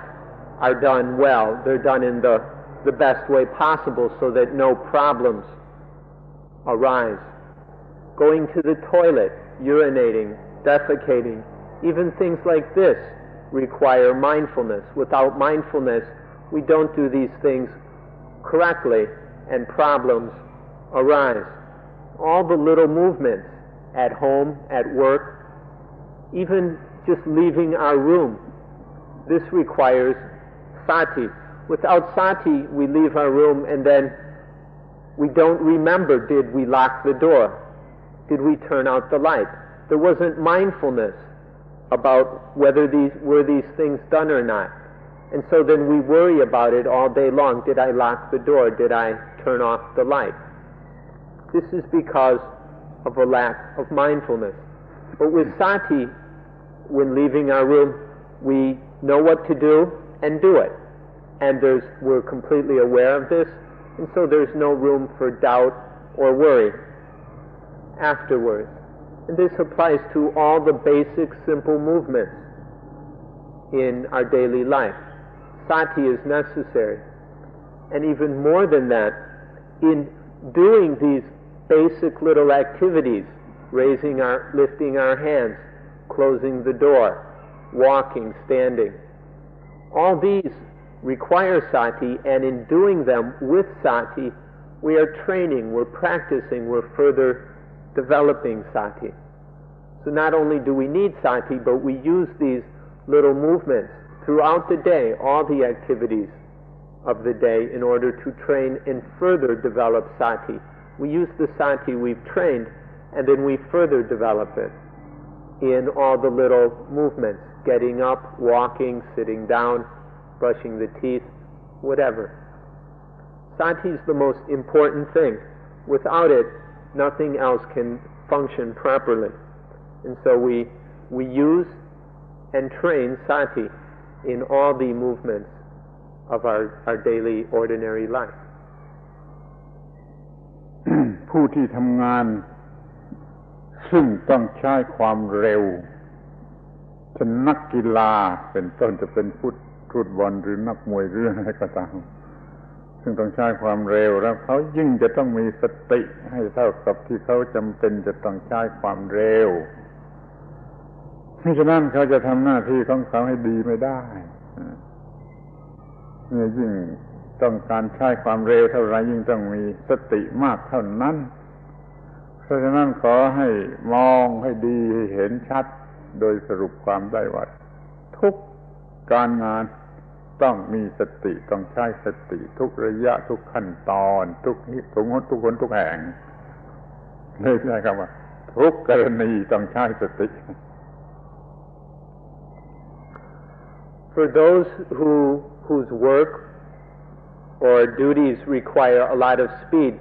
are done well. They're done in the best way possible so that no problems arise. Going to the toilet, urinating, defecating, even things like this require mindfulness. Without mindfulness, we don't do these things correctly and problems arise. All the little movements at home, at work, even just leaving our room, this requires sati. Without sati, we leave our room and then we don't remember, did we lock the door? Did we turn out the light? There wasn't mindfulness about whether these things done or not. And so then we worry about it all day long. Did I lock the door? Did I turn off the light? This is because of a lack of mindfulness. But with sati, when leaving our room, we know what to do and do it. And we're completely aware of this, and so there's no room for doubt or worry afterwards. And this applies to all the basic simple movements in our daily life. Sati is necessary. And even more than that, in doing these basic little activities, lifting our hands, closing the door, walking, standing, all these require sati, and in doing them with sati, we are training, we're practicing, we're further developing sati. So not only do we need sati, but we use these little movements throughout the day, all the activities of the day, in order to train and further develop sati. We use the sati we've trained, and then we further develop it in all the little movements, getting up, walking, sitting down, brushing the teeth, whatever. Sati is the most important thing. Without it, nothing else can function properly. And so we use and train sati in all the movements of our daily ordinary life. ผู้ที่ทำงานซึ่งต้องใช้ความเร็วเช่นนักกีฬาเป็นต้นจะเป็นฟุตบอลหรือนักมวยหรืออะไรก็ตามซึ่งต้องใช้ความเร็วแล้วเขายิ่งจะต้องมีสติให้เท่ากับที่เขาจำเป็นจะต้องใช้ความเร็วมิฉะนั้นเขาจะทำหน้าที่ของเขาให้ดีไม่ได้เนี่ยยิ่งต้องการใช้ความเร็วเท่าไรยิ่งต้องมีสติมากเท่านั้นเพราะฉะนั้นขอให้มองให้ดีให้เห็นชัดโดยสรุปความได้ว่าทุกการงานต้องมีสติต้องใช้สติทุกระยะทุกขั้นตอนทุกคนทุกแห่งเลยใช้คำว่าทุกกรณีต้องใช้สติ For those whose work or duties require a lot of speed,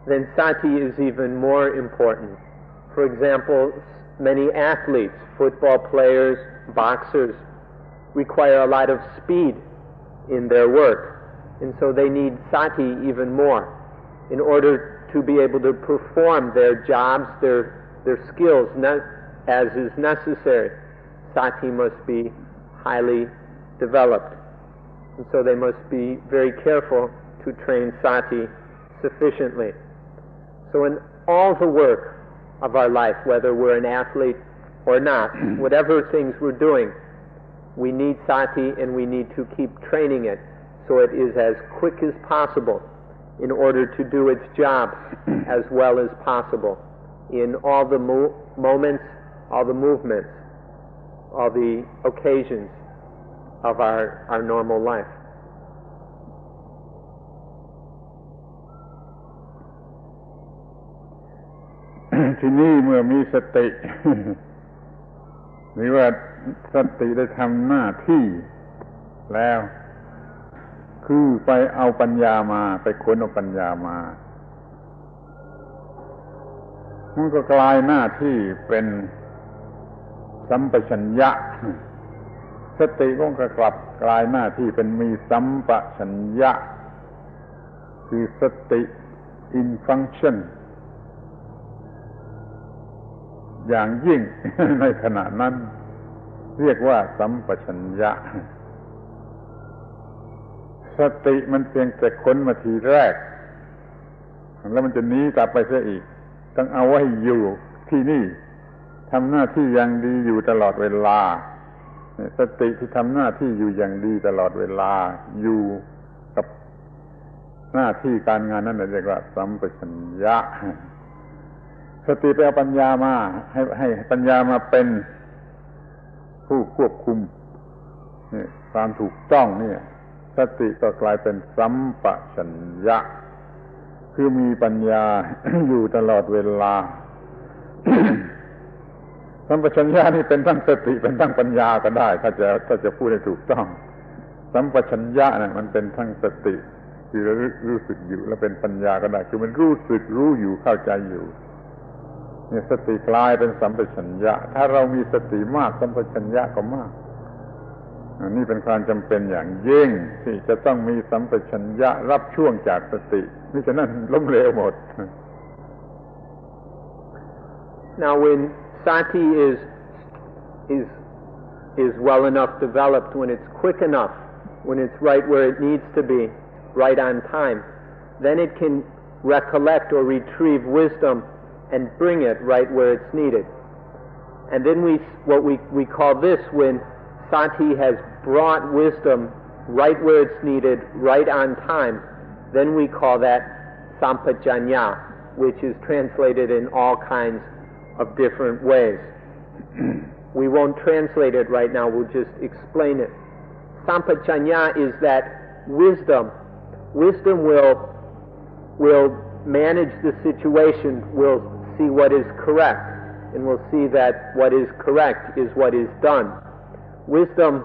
then sati is even more important. For example, many athletes, football players, boxers, require a lot of speed in their work, and so they need sati even more in order to be able to perform their jobs, their skills as is necessary. Sati must be highly developed, and so they must be very careful to train sati sufficiently. So in all the work of our life, whether we're an athlete or not, whatever things we're doing, we need sati and we need to keep training it so it is as quick as possible in order to do its job as well as possible in all the moments, all the movements, all the occasions of our normal life. ทีนี้เมื่อมีสติ หรือว่าสติได้ทำหน้าที่แล้วคือไปเอาปัญญามาไปค้นเอาปัญญามามันก็กลายหน้าที่เป็นสัมปชัญญะสติก็กลับกลายหน้าที่เป็นมีสัมปชัญญะคือสติ in function อย่างยิ่ง ในขณะนั้นเรียกว่าสัมปชัญญะสติมันเพียงแต่ค้นมาทีแรกแล้วมันจะหนีกลับไปเสียอีกต้องเอาไว้อยู่ที่นี่ทำหน้าที่อย่างดีอยู่ตลอดเวลาสติที่ทำหน้าที่อยู่อย่างดีตลอดเวลาอยู่กับหน้าที่การงานนั่นเรียกว่าสัมปชัญญะสติไปเอาปัญญามาให้ปัญญามาเป็นผู้ควบคุมความถูกต้องนี่สติก็กลายเป็นสัมปชัญญะคือมีปัญญา อยู่ตลอดเวลา สัมปชัญญะนี่เป็นทั้งสติเป็นทั้งปัญญาก็ได้ถ้าจะพูดให้ถูกต้องสัมปชัญญะเนี่ยมันเป็นทั้งสติคือรู้สึกอยู่และเป็นปัญญาก็ได้คือมันรู้สึกรู้อยู่เข้าใจอยู่เนี่ยสติกลายเป็นสัมปชัญญะถ้าเรามีสติมากสัมปชัญญะก็มากนี่เป็นความจำเป็นอย่างยิ่งที่จะต้องมีสัมปชัญญะรับช่วงจากสติมิฉะนั้นล้มเหลวหมด Now when sati is well enough developed, when it's quick enough, when it's right where it needs to be, right on time, then it can recollect or retrieve wisdom and bring it right where it's needed. And then we call this when sati has brought wisdom right where it's needed, right on time, then we call that sampajanya, which is translated in all kinds of different ways. We won't translate it right now, we'll just explain it. Sampajanya is that wisdom will manage the situation, will see what is correct, and will see that what is correct is what is done. Wisdom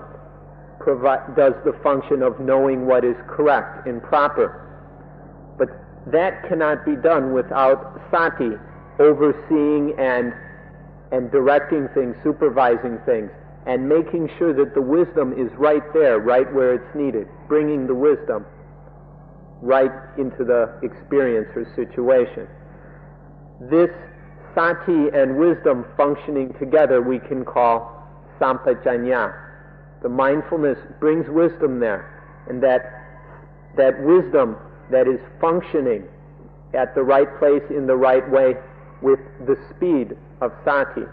does the function of knowing what is correct and proper. But that cannot be done without sati overseeing and and directing things, supervising things, and making sure that the wisdom is right there, right where it's needed, bringing the wisdom right into the experience or situation. This sati and wisdom functioning together we can call sampajanya. The mindfulness brings wisdom there, and that wisdom that is functioning at the right place in the right way with the speed of sati,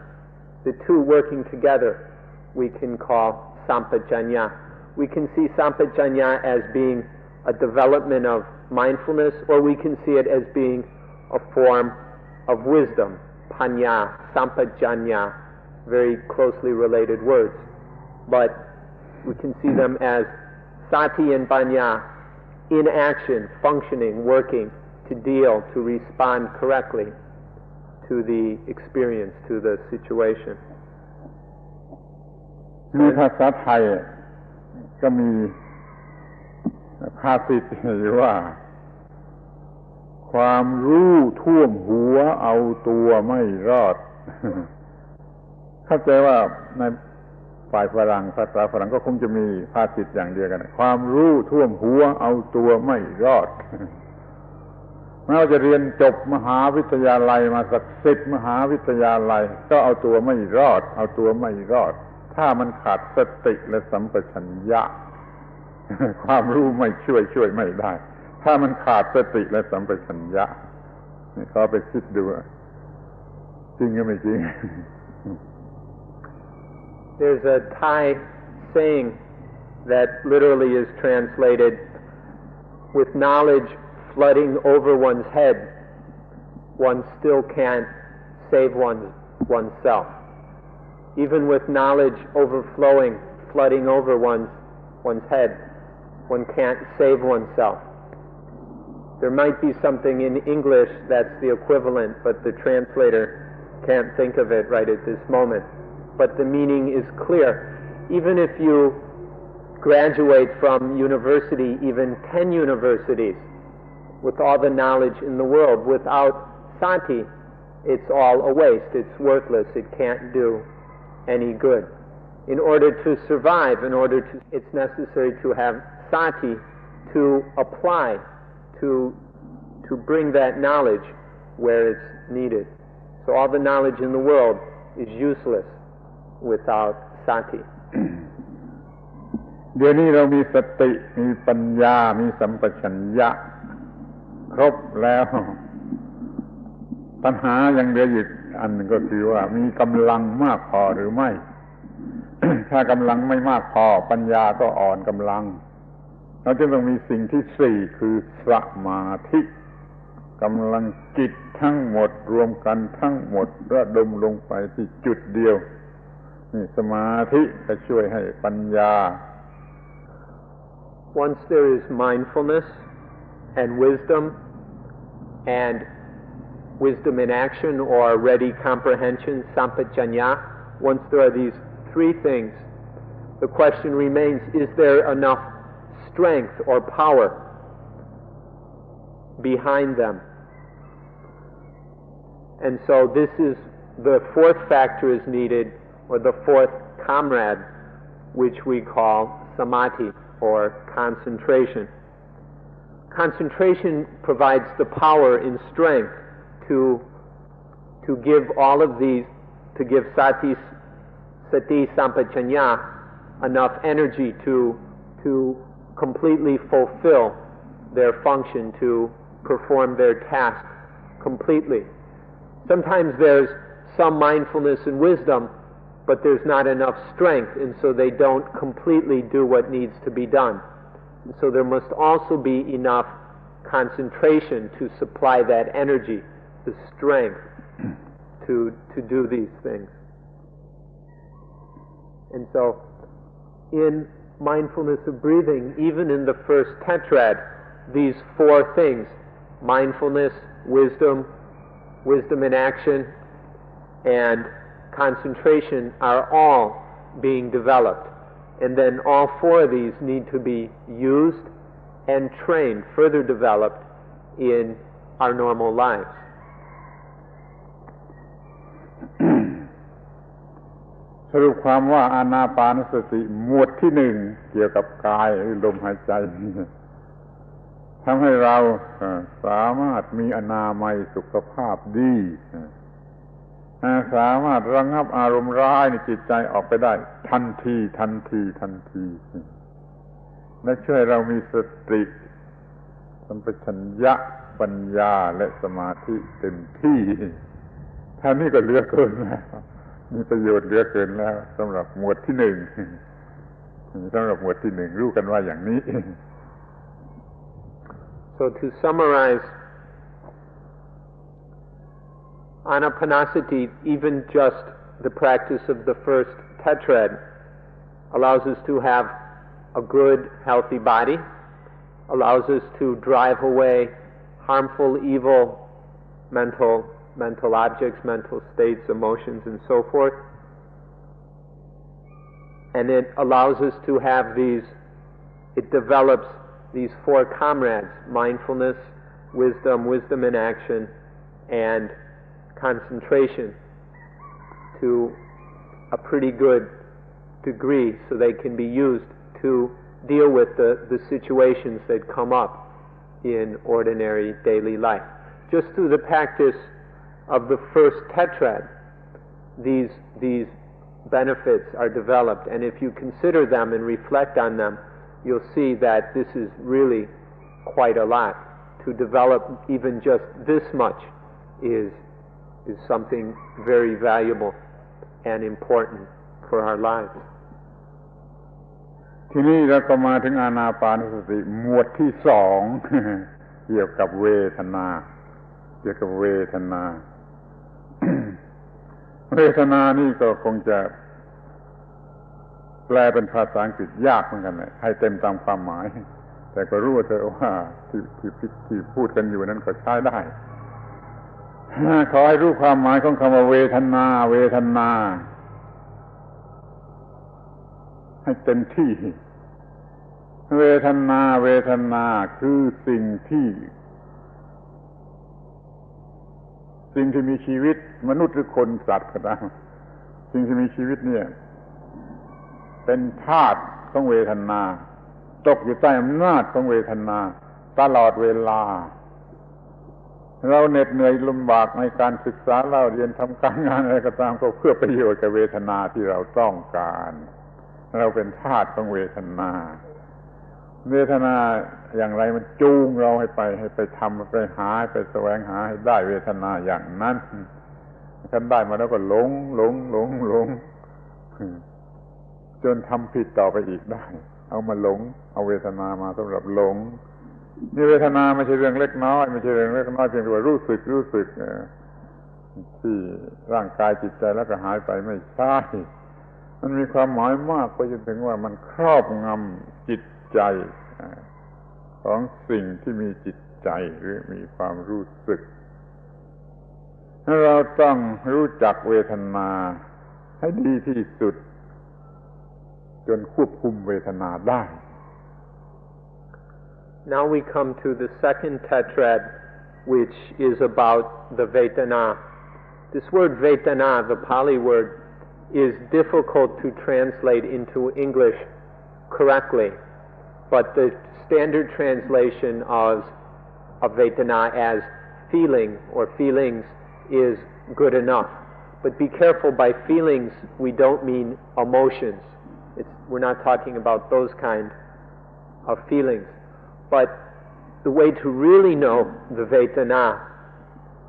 the two working together, we can call sampajanya. We can see sampajanya as being a development of mindfulness, or we can see it as being a form of wisdom, panya, sampajanya, very closely related words. But we can see them as sati and panya in action, functioning, working to deal, to respond correctly to the experience, to the situation. ในภาษาไทยก็มีภาษิตอยู่ว่าความรู้ท่วมหัวเอาตัวไม่รอด เข้าใจว่าในฝ่ายฝรั่งภาษาฝรั่งก็คงจะมีภาษิตอย่างเดียวกันความรู้ท่วมหัวเอาตัวไม่รอด แม้ว่าจะเรียนจบมหาวิทยาลัยมาสัก10 มหาวิทยาลัยก็เอาตัวไม่รอดเอาตัวไม่รอดถ้ามันขาดสติและสัมปชัญญะ ความรู้ไม่ช่วยไม่ได้ถ้ามันขาดสติและสัมปชัญญะนี่เขาไปคิดดูจริงก็ไม่จริง There's a Thai saying that literally is translated, with knowledge flooding over one's head, one still can't save oneself. Even with knowledge overflowing, flooding over one's head, one can't save oneself. There might be something in English that's the equivalent, but the translator can't think of it right at this moment. But the meaning is clear. Even if you graduate from university, even 10 universities, with all the knowledge in the world, without sati, it's all a waste, it's worthless, it can't do any good. In order to survive, it's necessary to have sati to apply, to bring that knowledge where it's needed. So all the knowledge in the world is useless without sati. เดี๋ยวนี้เรามีสติมีปัญญามีสัมปชัญญะครบแล้วปัญหายังเหลืออยู่อันนึงก็คือว่ามีกำลังมากพอหรือไม่ ถ้ากำลังไม่มากพอปัญญาก็อ่อนกำลังเราจึงต้องมีสิ่งที่สี่คือสมาธิกำลังจิตทั้งหมดรวมกันทั้งหมดระดมลงไปที่จุดเดียวนี่สมาธิจะช่วยให้ปัญญา Once there is mindfulness and wisdom in action or ready comprehension, sampajanya, once there are these three things, the question remains, is there enough strength or power behind them? And so this is the fourth factor is needed, or the fourth comrade, which we call samadhi, or concentration. Concentration provides the power and strength to give all of these, to give sati, sampajanya enough energy to completely fulfill their function, to perform their task completely. Sometimes there's some mindfulness and wisdom, but there's not enough strength, and so they don't completely do what needs to be done. And so there must also be enough concentration to supply that energy, the strength to do these things. And so in mindfulness of breathing, even in the first tetrad, these four things, mindfulness, wisdom in action, and concentration, are all being developed. And then all four of these need to be used and trained, further developed in our normal lives. สรุปความว่าอานาปานสติหมวดที่หนึ่งเกี่ยวกับกายหรือลมหายใจทำให้เราสามารถมีอนามัยสุขภาพดีสามารถระงับอารมณ์ร้ายในจิตใจออกไปได้ทันทีและช่วยเรามีสติสัมปชัญญะปัญญาและสมาธิเต็มที่ท่านี้ก็เหลือเกินแล้วมีประโยชน์เหลือเกินแล้วสำหรับหมวดที่หนึ่งรู้กันว่าอย่างนี้ So to summarize, Anapanasati, even just the practice of the first tetrad, allows us to have a good, healthy body, allows us to drive away harmful, evil mental objects, mental states, emotions, and so forth. And it allows us to have it develops these four comrades: mindfulness, wisdom in action, and concentration to a pretty good degree, so they can be used to deal with the situations that come up in ordinary daily life. Just through the practice of the first tetrad, these benefits are developed, and if you consider them and reflect on them, you'll see that this is really quite a lot. To develop even just this much is something very valuable and important for our lives. ทีนี้เราก็มาถึงอานาปานสติหมวดที่สอง เกี่ยวกับเวทนา เวทนานี่ก็คงจะแปลเป็นภาษาอังกฤษยากเหมือนกันเลยให้เต็มตามความหมายแต่ก็รู้เถอะว่าที่พูดกันอยู่นั้นก็ใช้ได้ ขอให้รู้ความหมายของคำว่าเวทนาให้เต็มที่เวทนาคือสิ่งที่มีชีวิตมนุษย์หรือคนสัตว์ก็ตามสิ่งที่มีชีวิตเนี่ยเป็นธาตุของเวทนาตกอยู่ใต้อำนาจของเวทนาตลอดเวลาเราเหน็ดเหนื่อยลำบากในการศึกษาเล่าเรียนทำการงานอะไรก็ตามก็เพื่อประโยชน์กับเวทนาที่เราต้องการเราเป็นธาตุของเวทนาอย่างไรมันจูงเราให้ไปทำไปหาไปแสวงหาให้ได้เวทนาอย่างนั้นท่านได้มาแล้วก็หลงจนทำผิดต่อไปอีกได้เอาเวทนามาสำหรับหลงนี่เวทนาไม่ใช่เรื่องเล็กน้อยเพียงแต่ว่ารู้สึกที่ร่างกายจิตใจแล้วก็หายไปไม่ใช่มันมีความหมายมากไปจนถึงว่ามันครอบงำจิตใจของสิ่งที่มีจิตใจหรือมีความรู้สึกเราต้องรู้จักเวทนาให้ดีที่สุดจนควบคุมเวทนาได้ Now we come to the second tetrad, which is about the Vedana. This word Vedana, the Pali word, is difficult to translate into English correctly, but the standard translation of Vedana as feeling or feelings is good enough. But be careful, by feelings we don't mean emotions. We're not talking about those kind of feelings. But the way to really know the Vedana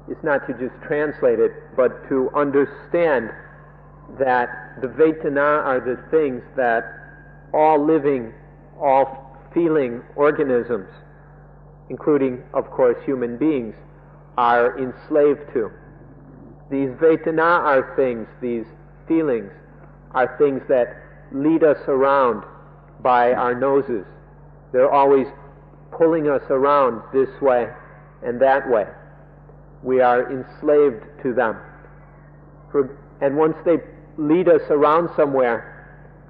is not to just translate it, but to understand that the Vedana are the things that all living, all feeling organisms, including, of course, human beings, are enslaved to. These Vedana are things, these feelings, are things that lead us around by our noses. They're always pulling us around this way and that way. We are enslaved to them. And once they lead us around somewhere,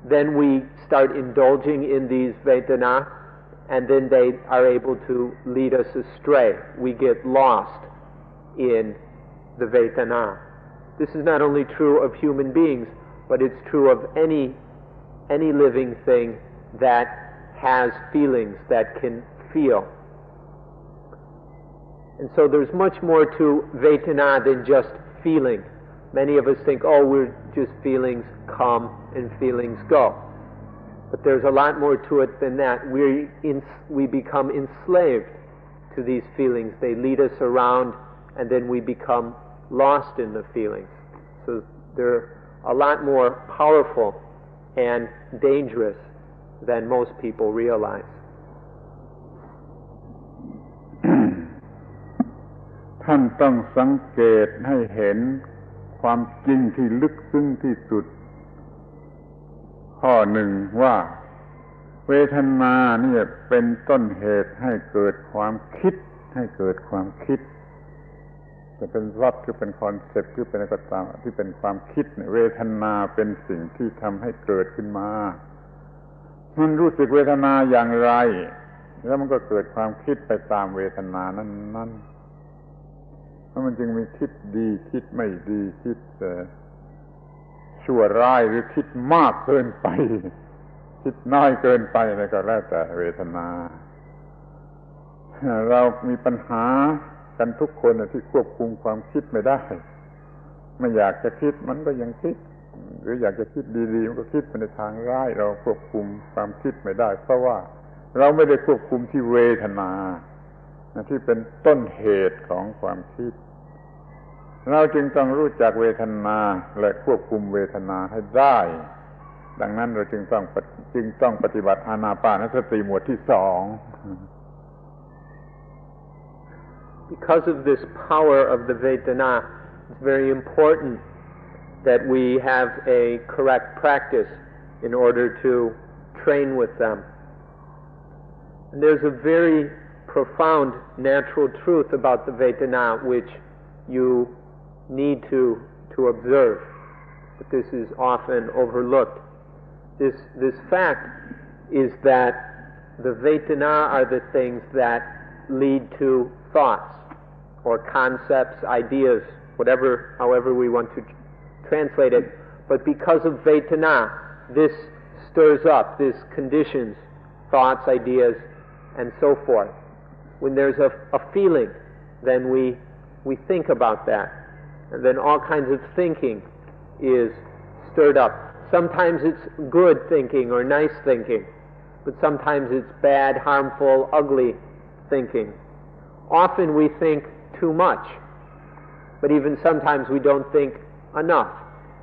then we start indulging in these Vedana, and then they are able to lead us astray. We get lost in the Vedana. This is not only true of human beings, but it's true of any living thing that has feelings, that can feel. And so there's much more to Vedana than just feeling. Many of us think, oh, we're just feelings come and feelings go. But there's a lot more to it than that. We become enslaved to these feelings. They lead us around, and then we become lost in the feelings. So they're a lot more powerful and dangerous than most people realize. ท่านต้องสังเกตให้เห็นความจริงที่ลึกซึ้งที่สุดข้อหนึ่งว่าเวทนาเนี่ยเป็นต้นเหตุให้เกิดความคิดจะเป็นวัตถุเป็นคอนเซ็ปต์หรือเป็นอะไรก็ตามที่เป็นความคิดเนี่ยเวทนาเป็นสิ่งที่ทำให้เกิดขึ้นมามันรู้สึกเวทนาอย่างไรแล้วมันก็เกิดความคิดไปตามเวทนานั้นแล้วมันจึงมีคิดดีคิดไม่ดีคิดชั่วร้ายหรือคิดมากเกินไปคิดน้อยเกินไปอะไรก็แล้วแต่เวทนาเรามีปัญหากันทุกคนที่ควบคุมความคิดไม่ได้ไม่อยากจะคิดมันก็ยังคิดหรืออยากจะคิดดีๆมันก็คิดไปในทางร้ายเราควบคุมความคิดไม่ได้เพราะว่าเราไม่ได้ควบคุมที่เวทนาที่เป็นต้นเหตุของความคิดเราจึงต้องรู้จักเวทนาและควบคุมเวทนาให้ได้ดังนั้นเราจึงต้องปฏิบัติอานาปานสติหมวดที่สอง Because of this power of the Vedana, it's very important that we have a correct practice in order to train with them. And there's a very profound natural truth about the Vedana which you need to observe, but this is often overlooked. This fact is that the Vedana are the things that lead to thoughts or concepts, ideas, however we want to translate it. But because of Vedana, this stirs up, this conditions thoughts, ideas, and so forth. When there's a feeling, then we think about that. And then all kinds of thinking is stirred up. Sometimes it's good thinking or nice thinking, but sometimes it's bad, harmful, ugly thinking. Often we think too much, but even sometimes we don't think enough.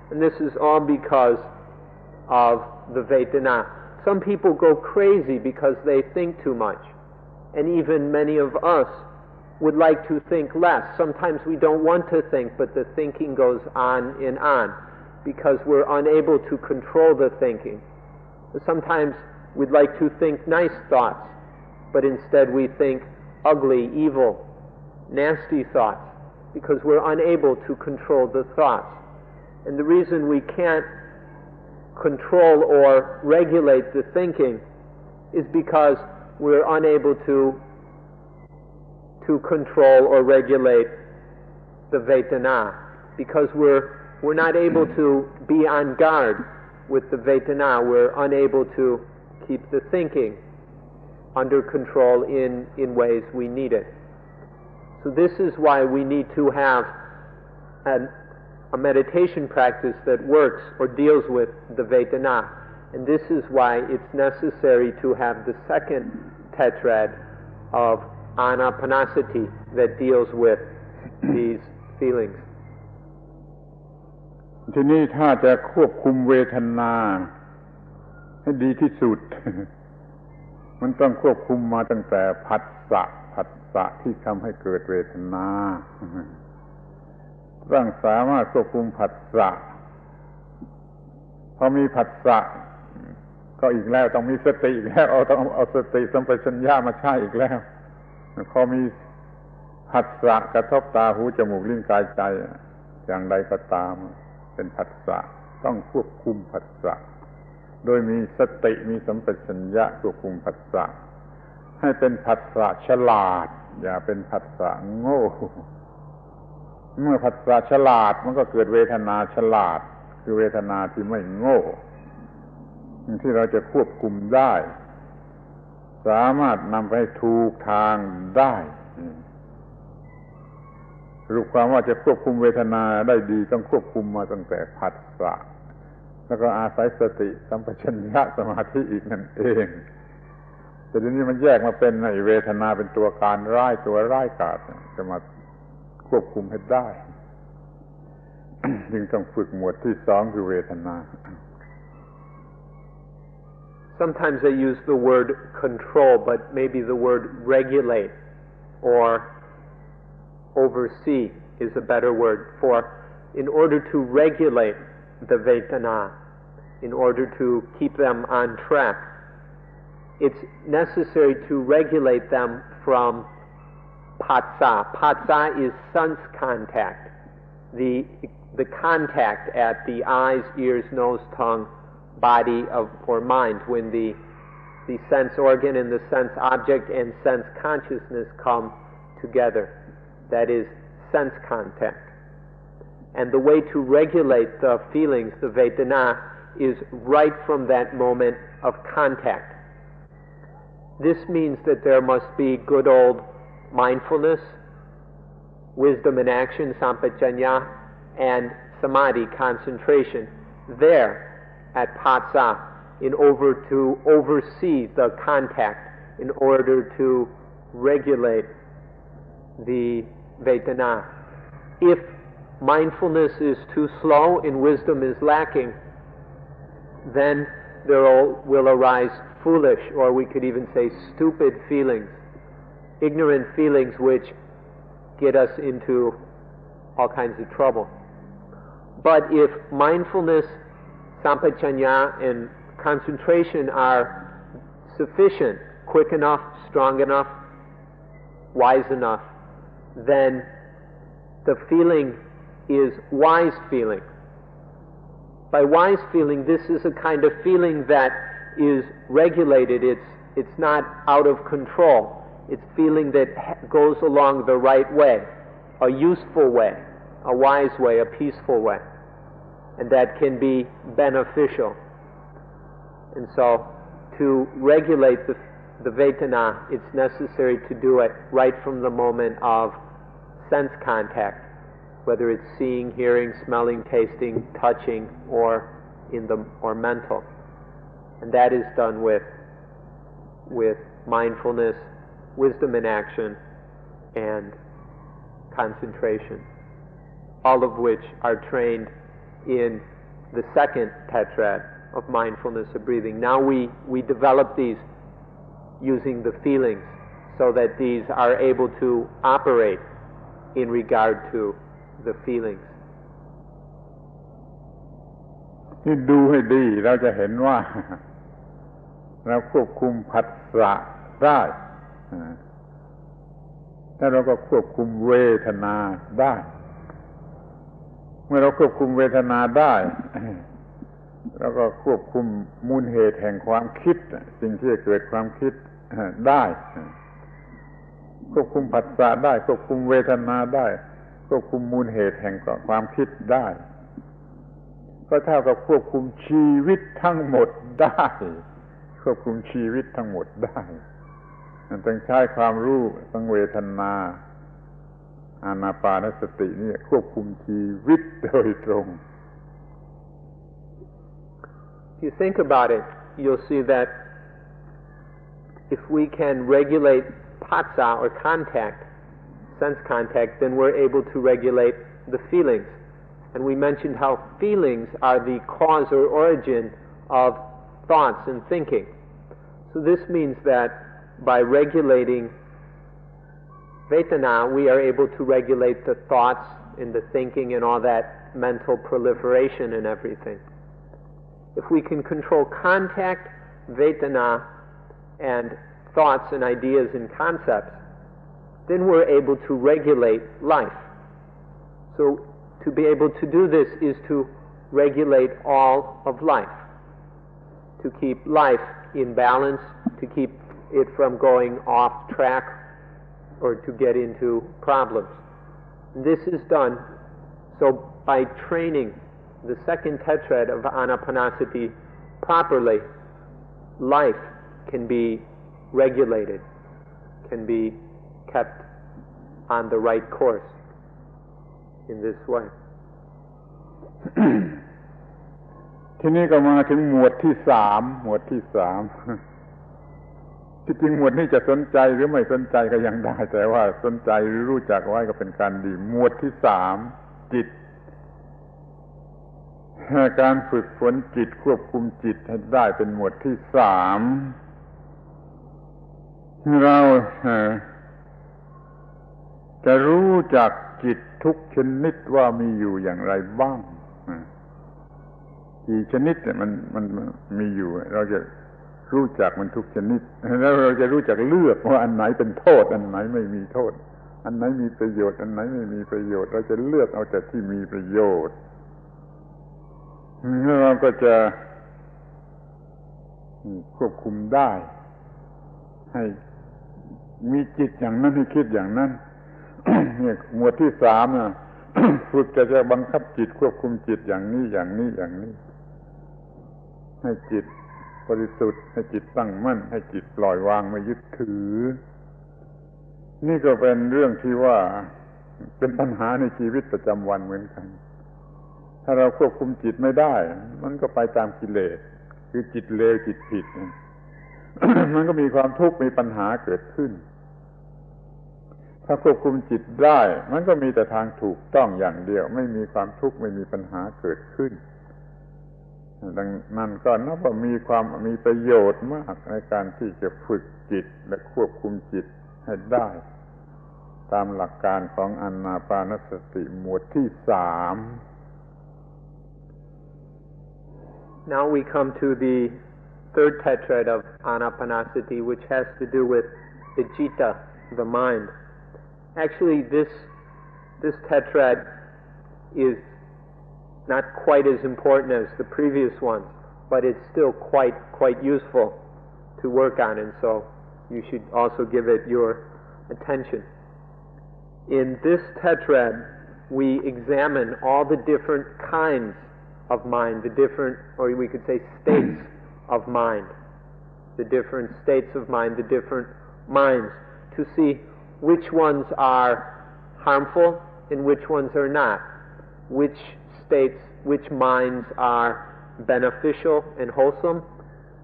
And this is all because of the Vedana. Some people go crazy because they think too much, and even many of us would like to think less. Sometimes we don't want to think, but the thinking goes on and on because we're unable to control the thinking. Sometimes we'd like to think nice thoughts, but instead we think ugly, evil, nasty thoughts because we're unable to control the thoughts. And the reason we can't control or regulate the thinking is because we're unable to control or regulate the Vedana, because we're not able to be on guard with the Vedana. We're unable to keep the thinking under control in ways we need it. So this is why we need to have a meditation practice that works or deals with the Vedana. And this is why it's necessary to have the second tetrad of Anapanasati that deals with these feelings. ทีนี้ถ้าจะควบคุมเวทนาให้ดีที่สุด มันต้องควบคุมมาตั้งแต่ผัสสะที่ทำให้เกิดเวทนาต้องสามารถควบคุมผัสสะพอมีผัสสะก็อีกแล้วต้องมีสติอีกแล้วต้องเอาสติสัมปชัญญะมาใช้อีกแล้วพอมีผัสสะกระทบตาหูจมูกลิ้นกายใจอย่างใดก็ตามเป็นผัสสะต้องควบคุมผัสสะโดยมีสติมีสัมปชัญญะควบคุมผัสสะให้เป็นผัสสะฉลาดอย่าเป็นผัสสะโง่เมื่อผัสสะฉลาดมันก็เกิดเวทนาฉลาด คือเวทนาที่ไม่โง่ที่เราจะควบคุมได้สามารถนำไปให้ถูกทางได้สรุปความว่าจะควบคุมเวทนาได้ดีต้องควบคุมมาตั้งแต่ผัสสะแล้วก็อาศัยสติสัมปชัญญะสมาธิอีกนั่นเองแต่ทีนี้มันแยกมาเป็นในเวทนาเป็นตัวการร้ายตัวร้ายกาจจะมาควบคุมให้ได้ จึงต้องฝึกหมวดที่สองคือเวทนา Sometimes they use the word control, but maybe the word regulate or oversee is a better word for in order to regulate the Vedana, in order to keep them on track. It's necessary to regulate them from patsa. Patsa is sense contact, the contact at the eyes, ears, nose, tongue, body or mind, when the sense organ and the sense object and sense consciousness come together. That is sense contact. And the way to regulate the feelings, the Vedana, is right from that moment of contact. This means that there must be good old mindfulness, wisdom in action, sampajanya, and samadhi, concentration, there at patsa in order to oversee the contact, in order to regulate the Vedana. If mindfulness is too slow and wisdom is lacking, then there will arise foolish, or we could even say stupid feelings, ignorant feelings which get us into all kinds of trouble. But if mindfulness, sampajanya, and concentration are sufficient, quick enough, strong enough, wise enough, then the feeling is wise feeling. By wise feeling, this is a kind of feeling that is regulated. It's not out of control. It's feeling that goes along the right way, a useful way, a wise way, a peaceful way, and that can be beneficial. And so, to regulate the Vedana, it's necessary to do it right from the moment of sense contact, whether it's seeing, hearing, smelling, tasting, touching, or mental. And that is done with mindfulness, wisdom in action, and concentration, all of which are trained in the second tetrad of mindfulness of breathing. Now we develop these using the feelings so that these are able to operate in regard to the feelings. ที่ดูให้ดีเราจะเห็นว่าเราควบคุมผัสสะได้ถ้าเราก็ควบคุมเวทนาได้เมื่อเราควบคุมเวทนาได้เราก็ควบคุมมูลเหตุแห่งความคิดสิ่งที่จะเกิดความคิดได้ควบคุมผัสสะได้ควบคุมเวทนาได้ควบคุมมูลเหตุแห่งความคิดได้ก็เท่ากับควบคุมชีวิตทั้งหมดได้ควบคุมชีวิตทั้งหมดได้ต้องใช้ความรู้ทั้งเวทนาอานาปานสตินี่ควบคุมชีวิตโดยตรง If you think about it, you'll see that if we can regulate patsa or contact, sense contact, then we're able to regulate the feelings. And we mentioned how feelings are the cause or origin of thoughts and thinking. So this means that by regulating Vedana, we are able to regulate the thoughts and the thinking and all that mental proliferation and everything. If we can control contact, Vedana, and thoughts and ideas and concepts, then we're able to regulate life. So to be able to do this is to regulate all of life, to keep life in balance, to keep it from going off track or to get into problems. And this is done so by training the second tetrad of Anapanasati properly, life can be regulated, can be kept on the right course in this way. ทีนี้ก็มาถึงหมวดที่สามที่จริงหมวดนี้จะสนใจหรือไม่สนใจก็ยังได้แต่ว่าสนใจหรือรู้จักไว้ก็เป็นการดีหมวดที่สามจิตการฝึกฝนจิตควบคุมจิตให้ได้เป็นหมวดที่สามเราจะรู้จักจิตทุกชนิดว่ามีอยู่อย่างไรบ้างกี่ชนิดเนี่ยมันมีอยู่เราจะรู้จักมันทุกชนิดแล้วเราจะรู้จักเลือกว่าอันไหนเป็นโทษอันไหนไม่มีโทษอันไหนมีประโยชน์อันไหนไม่มีประโยชน์เราจะเลือกเอาแต่ที่มีประโยชน์แล้วเราก็จะควบคุมได้ให้มีจิตอย่างนั้นให้คิดอย่างนั้นเนี่ยหมวดที่สามนะฝึกจะบังคับจิตควบคุมจิตอย่างนี้ให้จิตบริสุทธิ์ให้จิตตั้งมั่นให้จิตปล่อยวางไม่ยึดถือนี่ก็เป็นเรื่องที่ว่าเป็นปัญหาในชีวิตประจำวันเหมือนกันถ้าเราควบคุมจิตไม่ได้มันก็ไปตามกิเลสคือจิตเลวจิตผิด มันก็มีความทุกข์มีปัญหาเกิดขึ้นถ้าควบคุมจิตได้มันก็มีแต่ทางถูกต้องอย่างเดียวไม่มีความทุกข์ไม่มีปัญหาเกิดขึ้นดังนั้นก็นับว่ามีประโยชน์มากในการที่จะฝึกจิตและควบคุมจิตให้ได้ตามหลักการของอานาปานสติหมวดที่สาม Now we come to the third tetrad of Anapanasati, which has to do with the citta, the mind. Actually, this tetrad is not quite as important as the previous ones, but it's still quite useful to work on, and so you should also give it your attention. In this tetrad, we examine all the different kinds of mind, the different, or we could say states of mind, the different states of mind, the different minds, to see which ones are harmful and which ones are not, which minds are beneficial and wholesome,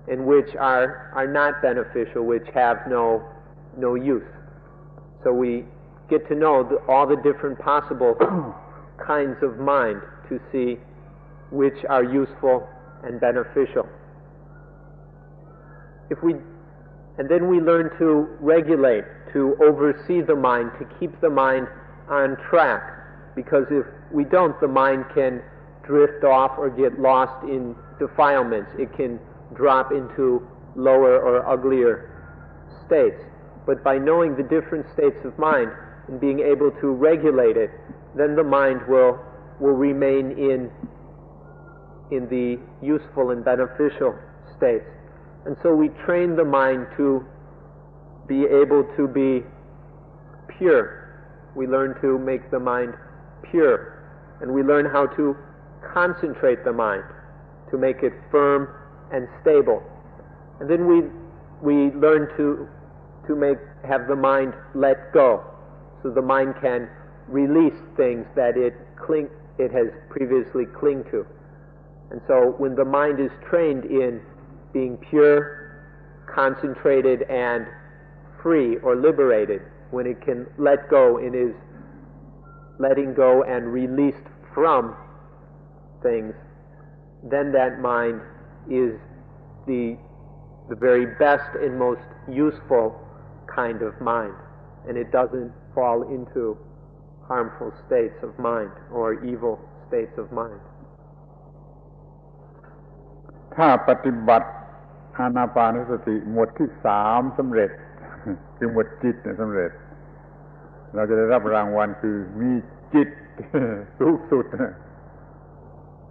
and which are not beneficial, which have no use. So we get to know all the different possible kinds of mind to see which are useful and beneficial. And then we learn to regulate, to oversee the mind, to keep the mind on track, because if we don't, the mind can drift off or get lost in defilements. It can drop into lower or uglier states. But by knowing the different states of mind and being able to regulate it, then the mind will remain in the useful and beneficial states. And so we train the mind to be able to be pure. We learn to make the mind pure. And we learn how to concentrate the mind, to make it firm and stable. And then we learn to have the mind let go, so the mind can release things that it has previously clung to. And so when the mind is trained in being pure, concentrated, and free or liberated, when it can let go and is letting go and released from things, then that mind is the very best and most useful kind of mind, and it doesn't fall into harmful states of mind or evil states of mind. ถ้าปฏิบัติอานาปานสติหมวดที่สามสำเร็จ คือหมวดจิตสำเร็จเราจะได้รับรางวัลคือมีจิต สูงสุด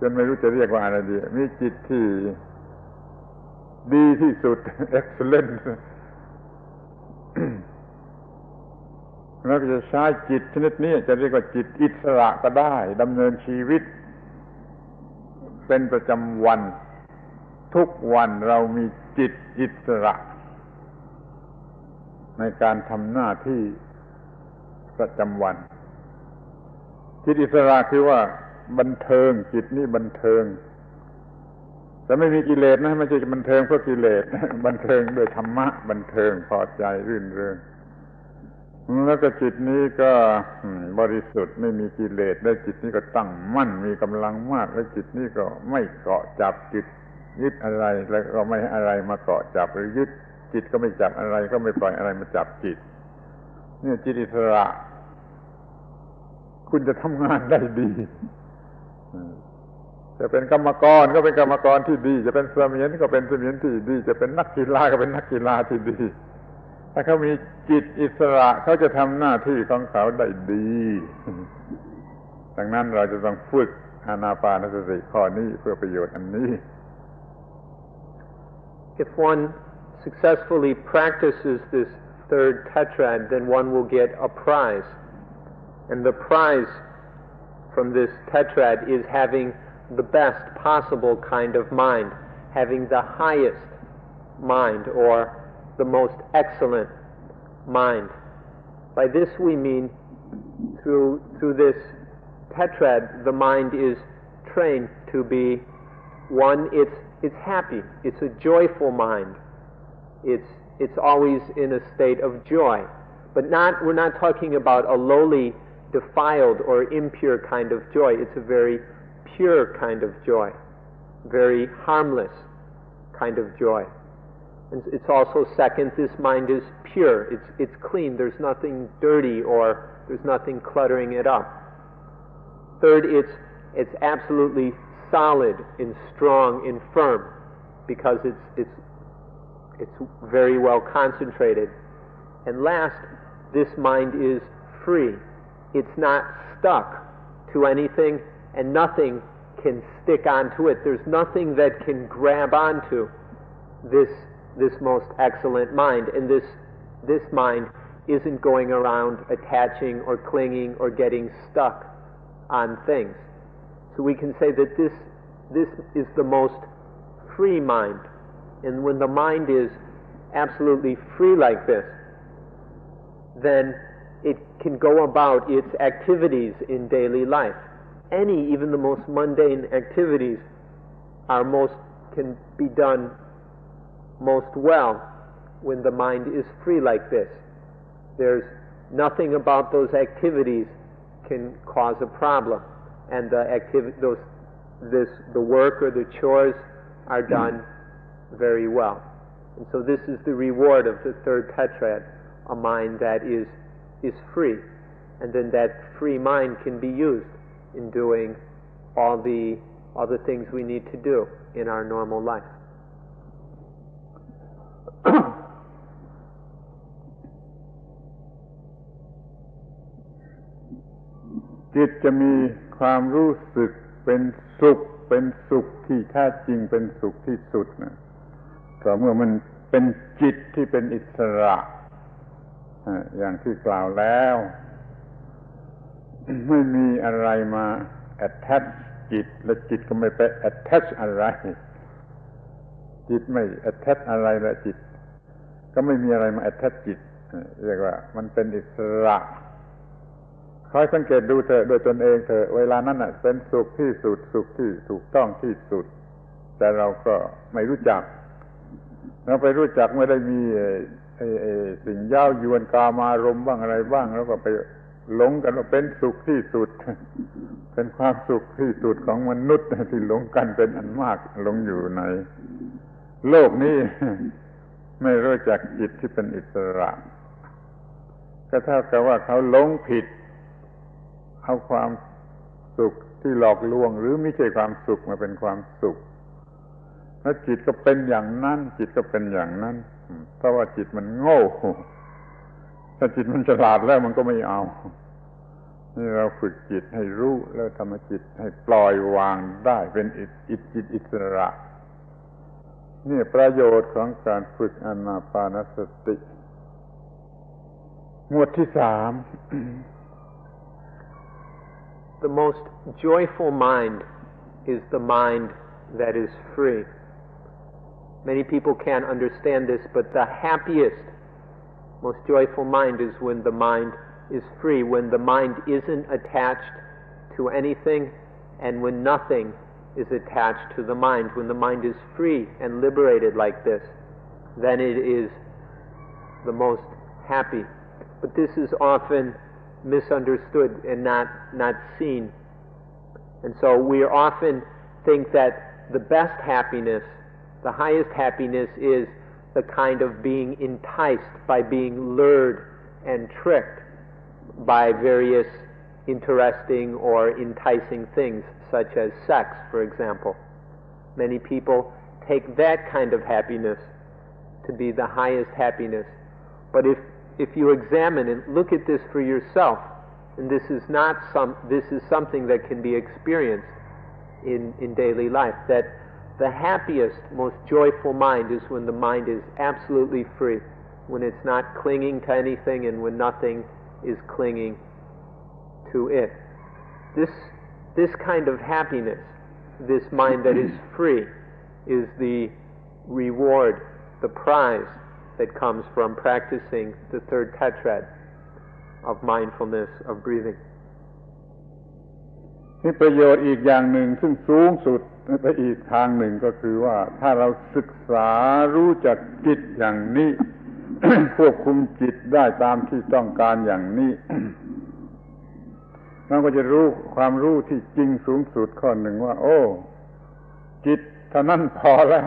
จนไม่รู้จะเรียกว่าอะไรดีมีจิตที่ดีที่สุด excellent แล้วก็จะใช้จิตชนิดนี้จะเรียกว่าจิตอิสระก็ได้ดำเนินชีวิต เป็นประจำวันทุกวันเรามีจิตอิสระในการทำหน้าที่ประจำวันจิตอิสระคือว่าบันเทิงจิตนี่บันเทิงแต่ไม่มีกิเลสนะไม่ใช่บันเทิงเพราะกิเลสบันเทิงด้วยธรรมะบันเทิงพอใจรื่นเริงแล้วก็จิตนี้ก็บริสุทธิ์ไม่มีกิเลสและจิตนี้ก็ตั้งมั่นมีกำลังมากและจิตนี้ก็ไม่เกาะจับจิตยึดอะไรแล้วก็ไม่ให้อะไรมาเกาะจับหรือยึดจิตก็ไม่จับอะไรก็ไม่ปล่อยอะไรมาจับจิตเนี่ยจิตอิสระคุณจะทำงานได้ดีจะเป็นกรรมกรก็เป็นกรรมกรที่ดีจะเป็นเสมียนก็เป็นเสมียนที่ดีจะเป็นนักกีฬาก็เป็นนักกีฬาที่ดีถ้าเขามีจิตอิสระเขาจะทำหน้าที่ของเขาได้ดีดังนั้นเราจะต้องฝึกอานาปานสติข้อนี้เพื่อประโยชน์อันนี้ If one successfully practices this third tetrad, then one will get a prize. And the prize from this tetrad is having the best possible kind of mind, having the highest mind or the most excellent mind. By this we mean through this tetrad the mind is trained to be one, it's happy, it's a joyful mind. It's always in a state of joy. But we're not talking about a lowly, defiled or impure kind of joy. It's a very pure kind of joy, very harmless kind of joy. And it's also second, this mind is pure, it's clean, there's nothing dirty or there's nothing cluttering it up. Third, it's absolutely solid and strong and firm because it's very well concentrated. And last, this mind is free. It's not stuck to anything and nothing can stick onto it. There's nothing that can grab onto this most excellent mind. And this mind isn't going around attaching or clinging or getting stuck on things. So we can say that this is the most free mind. And when the mind is absolutely free like this, then it can go about its activities in daily life. Even the most mundane activities can be done most well when the mind is free like this. There's nothing about those activities can cause a problem, and the work or the chores are done very well. And so this is the reward of the third tetrad, a mind that is free, and then that free mind can be used in doing all the things we need to do in our normal life. จิตจะมีความรู้สึกเป็นสุขที่แท้จริงเป็นสุขที่สุดนะก็เมื่อมันเป็นจิตที่เป็นอิสระอย่างที่กล่าวแล้วไม่มีอะไรมา attach จิตและจิตก็ไม่ไป attach อะไรจิตไม่ attach อะไรและจิตก็ไม่มีอะไรมา attach จิตเรียกว่ามันเป็นอิสระคอยสังเกตดูเถอะโดยตนเองเถอะเวลานั้นน่ะเป็นสุขที่สุดสุขที่ถูกต้องที่สุดแต่เราก็ไม่รู้จักเราไปรู้จักไม่ได้มีสิ่งย้าวยวนกามารมณ์บ้างอะไรบ้างแล้วก็ไปหลงกันว่าเป็นสุขที่สุดเป็นความสุขที่สุดของมนุษย์ที่หลงกันเป็นอันมากหลงอยู่ในโลกนี้ไม่รู้จักจิตที่เป็นอิสระก็เท่ากับว่าเขาหลงผิดเอาความสุขที่หลอกลวงหรือไม่ใช่ความสุขมาเป็นความสุขแล้วจิตก็เป็นอย่างนั้นจิตก็เป็นอย่างนั้นเพราะว่าจิตมันโง่ถ้าจิตมันฉลาดแล้วมันก็ไม่เอานี่เราฝึกจิตให้รู้แล้วทำให้จิตให้ปล่อยวางได้เป็นจิตอิสระนี่ประโยชน์ของการฝึกอานาปานสติหมวดที่3 The most joyful mind is the mind that is free. Many people can't understand this, but the happiest, most joyful mind is when the mind is free, when the mind isn't attached to anything, and when nothing is attached to the mind. When the mind is free and liberated like this, then it is the most happy. But this is often misunderstood and not seen. And so we often think that the best happiness, the highest happiness, is the kind of being enticed by being lured and tricked by various interesting or enticing things, such as sex, for example. Many people take that kind of happiness to be the highest happiness. But if you examine and look at this for yourself, and this is something that can be experienced in daily life, that the happiest, most joyful mind is when the mind is absolutely free, when it's not clinging to anything and when nothing is clinging to it. This kind of happiness, this mind that is free, is the reward, the prize that comes from practicing the third tetrad of mindfulness, of breathing. นี่ประโยชน์อีกอย่างหนึ่งซึ่งสูงสุดไปอีกทางหนึ่งก็คือว่าถ้าเราศึกษารู้จักจิตอย่างนี้ ควบคุมจิตได้ตามที่ต้องการอย่างนี้ เราก็จะรู้ความรู้ที่จริงสูงสุดข้อหนึ่งว่าโอ้จิตเท่านั้นพอแล้ว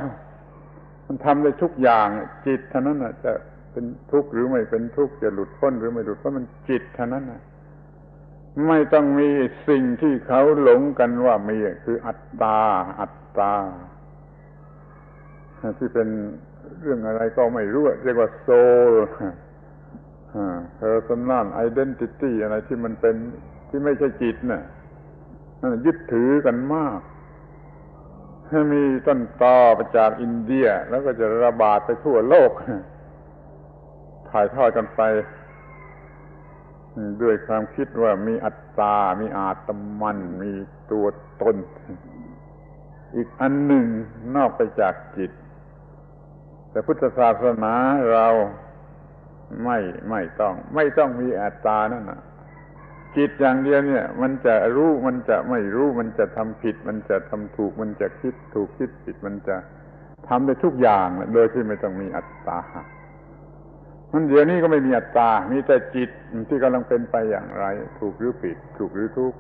มันทำได้ทุกอย่างจิตเท่านั้นจะเป็นทุกข์หรือไม่เป็นทุกข์จะหลุดพ้นหรือไม่หลุดพ้นมันจิตเท่านั้นไม่ต้องมีสิ่งที่เขาหลงกันว่ามีคืออัตตาที่เป็นเรื่องอะไรก็ไม่รู้เรียกว่าโซลpersonal identity อะไรที่มันเป็นที่ไม่ใช่จิตน่ะยึดถือกันมากมีต้นตอมาจากอินเดียแล้วก็จะระบาดไปทั่วโลกถ่ายทอดกันไปด้วยความคิดว่ามีอัตตามีอาตมันมีตัวตนอีกอันหนึ่งนอกไปจากจิตแต่พุทธศาสนาเราไม่ต้องมีอัตตานั่นน่ะจิตอย่างเดียวเนี่ยมันจะรู้มันจะไม่รู้มันจะทำผิดมันจะทำถูกมันจะคิดถูกคิดผิดมันจะทำได้ทุกอย่างโดยที่ไม่ต้องมีอัตตามันเดี๋ยวนี้ก็ไม่มีอัตตามีแต่จิตที่กำลังเป็นไปอย่างไรถูกหรือผิดถูกหรือทุกข์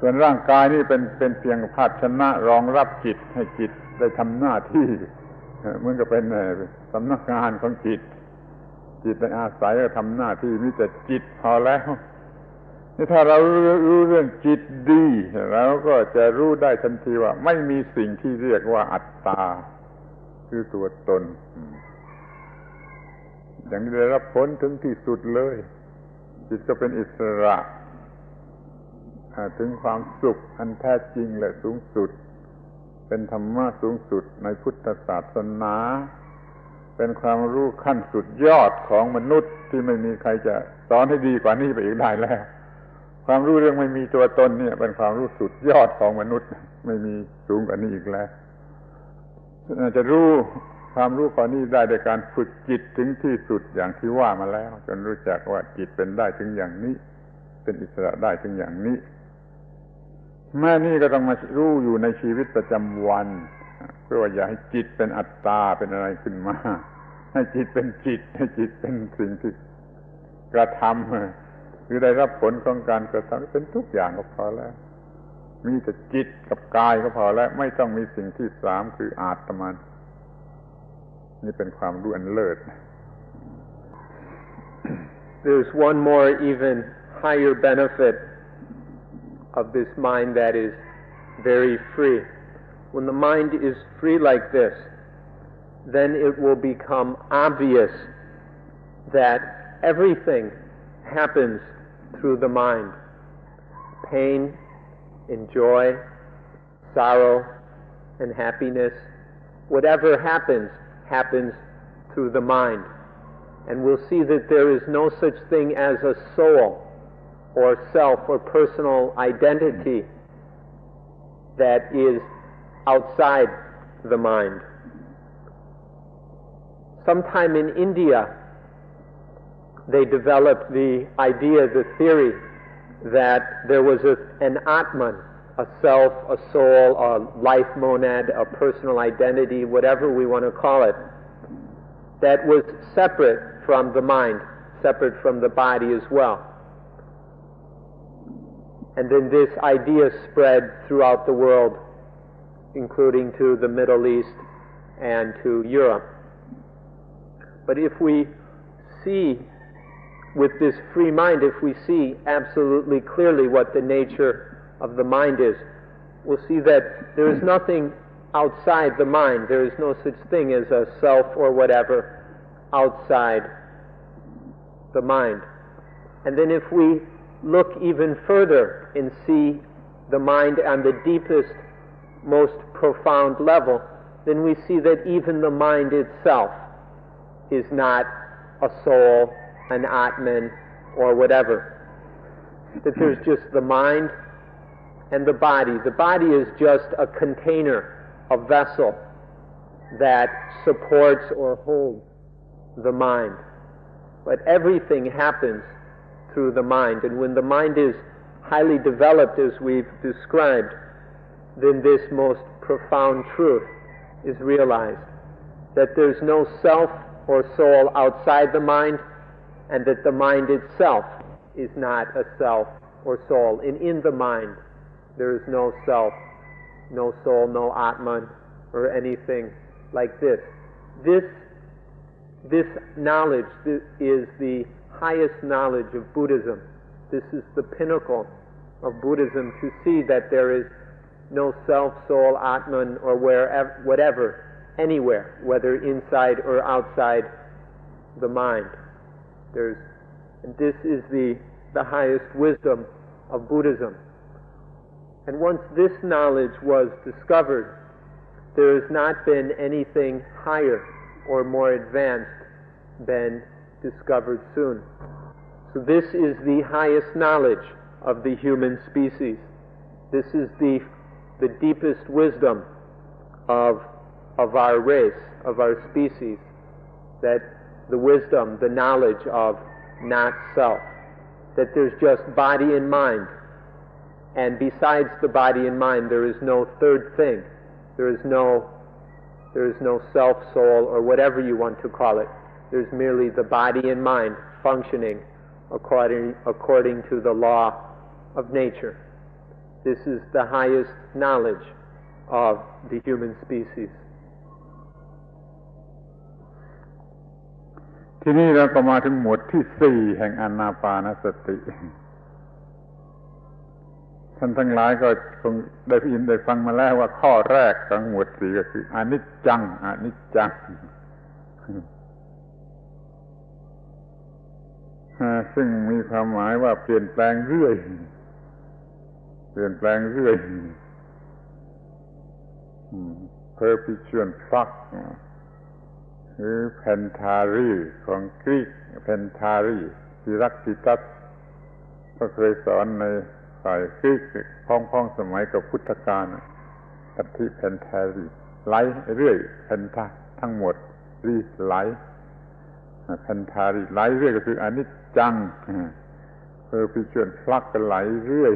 ส่วนร่างกายนี่เป็นเพียงภาชนะรองรับจิตให้จิตได้ทำหน้าที่เหมือนกับเป็นสำนักงานของจิตได้อาศัยทำหน้าที่มีแต่จิตพอแล้วนี่ถ้าเรารู้เรื่องจิตดีเราก็จะรู้ได้ทันทีว่าไม่มีสิ่งที่เรียกว่าอัตตาคือตัวตนอย่างนี้ได้รับผลถึงที่สุดเลยจิตก็เป็นอิสระถึงความสุขอันแท้จริงและสูงสุดเป็นธรรมะสูงสุดในพุทธศาสนาเป็นความรู้ขั้นสุดยอดของมนุษย์ที่ไม่มีใครจะสอนให้ดีกว่านี้ไปอีกได้แล้วความรู้เรื่องไม่มีตัวตนเนี่ยเป็นความรู้สุดยอดของมนุษย์ไม่มีสูงกว่านี้อีกแล้วจะรู้ความรู้ข้อนี้ได้โดยการฝึกจิตถึงที่สุดอย่างที่ว่ามาแล้วจนรู้จักว่าจิตเป็นได้ถึงอย่างนี้เป็นอิสระได้ถึงอย่างนี้แม่นี่ก็ต้องมารู้อยู่ในชีวิตประจำวันเพื่อว่าอย่าให้จิตเป็นอัตตาเป็นอะไรขึ้นมาให้จิตเป็นจิตให้จิตเป็นสิ่งที่กระทำหรือได้รับผลของการกระทำเป็นทุกอย่างก็พอแล้วมีแต่จิตกับกายก็พอแล้วไม่ต้องมีสิ่งที่สามคืออาตมันนี่เป็นความรู้อันเลิศ There's one more even higher benefit of this mind that is very free. When the mind is free like this, then it will become obvious that everything happens through the mind. Pain and joy, sorrow and happiness, whatever happens through the mind. And we'll see that there is no such thing as a soul or self or personal identity that is outside the mind. Sometime in India, they developed the idea, the theory, that there was an Atman, a self, a soul, a life monad, a personal identity, whatever we want to call it, that was separate from the mind, separate from the body as well. And then this idea spread throughout the world, including to the Middle East and to Europe. But if we see with this free mind, if we see absolutely clearly what the nature of the mind is, we'll see that there is nothing outside the mind. There is no such thing as a self or whatever outside the mind. And then if we look even further and see the mind on the deepest, most profound level, then we see that even the mind itself is not a soul, an Atman, or whatever. That there's just the mind and the body. The body is just a container, a vessel that supports or holds the mind. But everything happens through the mind. And when the mind is highly developed, as we've described, then this most profound truth is realized. That there's no self or soul outside the mind, and that the mind itself is not a self or soul. And in the mind, there is no self, no soul, no Atman, or anything like this. This knowledge is the highest knowledge of Buddhism. This is the pinnacle of Buddhism, to see that there is no self, soul, Atman, or wherever, whatever, anywhere, whether inside or outside the mind. And this is the highest wisdom of Buddhism. And once this knowledge was discovered, there has not been anything higher or more advanced than discovered soon. So this is the highest knowledge of the human species. This is the deepest wisdom of our race, of our species, that the wisdom, the knowledge of not self, that there's just body and mind, and besides the body and mind there is no third thing. There is no self, soul, or whatever you want to call it. There's merely the body and mind functioning according to the law of nature. This is the highest knowledge of the human species. ทีนี้เราก็มาถึงหมวดที่สี่แห่งอานาปานสติ ท่านทั้งหลายก็คงได้ยินได้ฟังมาแล้วว่าข้อแรกของหมวดสี่ก็คืออนิจจังอนิจจังซึ่งมีความหมายว่าเปลี่ยนแปลงเรื่อยเปลี่ยนแปลงเรื่อย perpetual flux หรือเพนทารีของกรีกเพนทารีทิรักติตัสก็เคยสอนในฝ่ายกรีกพ้องๆสมัยกับพุทธกาลอัตถิเพนทารีไหลเรื่อยเพนทาทั้งหมดรีไหลเพนทารีไหลเรื่อยก็คืออนิจจังperpetual flux ก็ไหลเรื่อย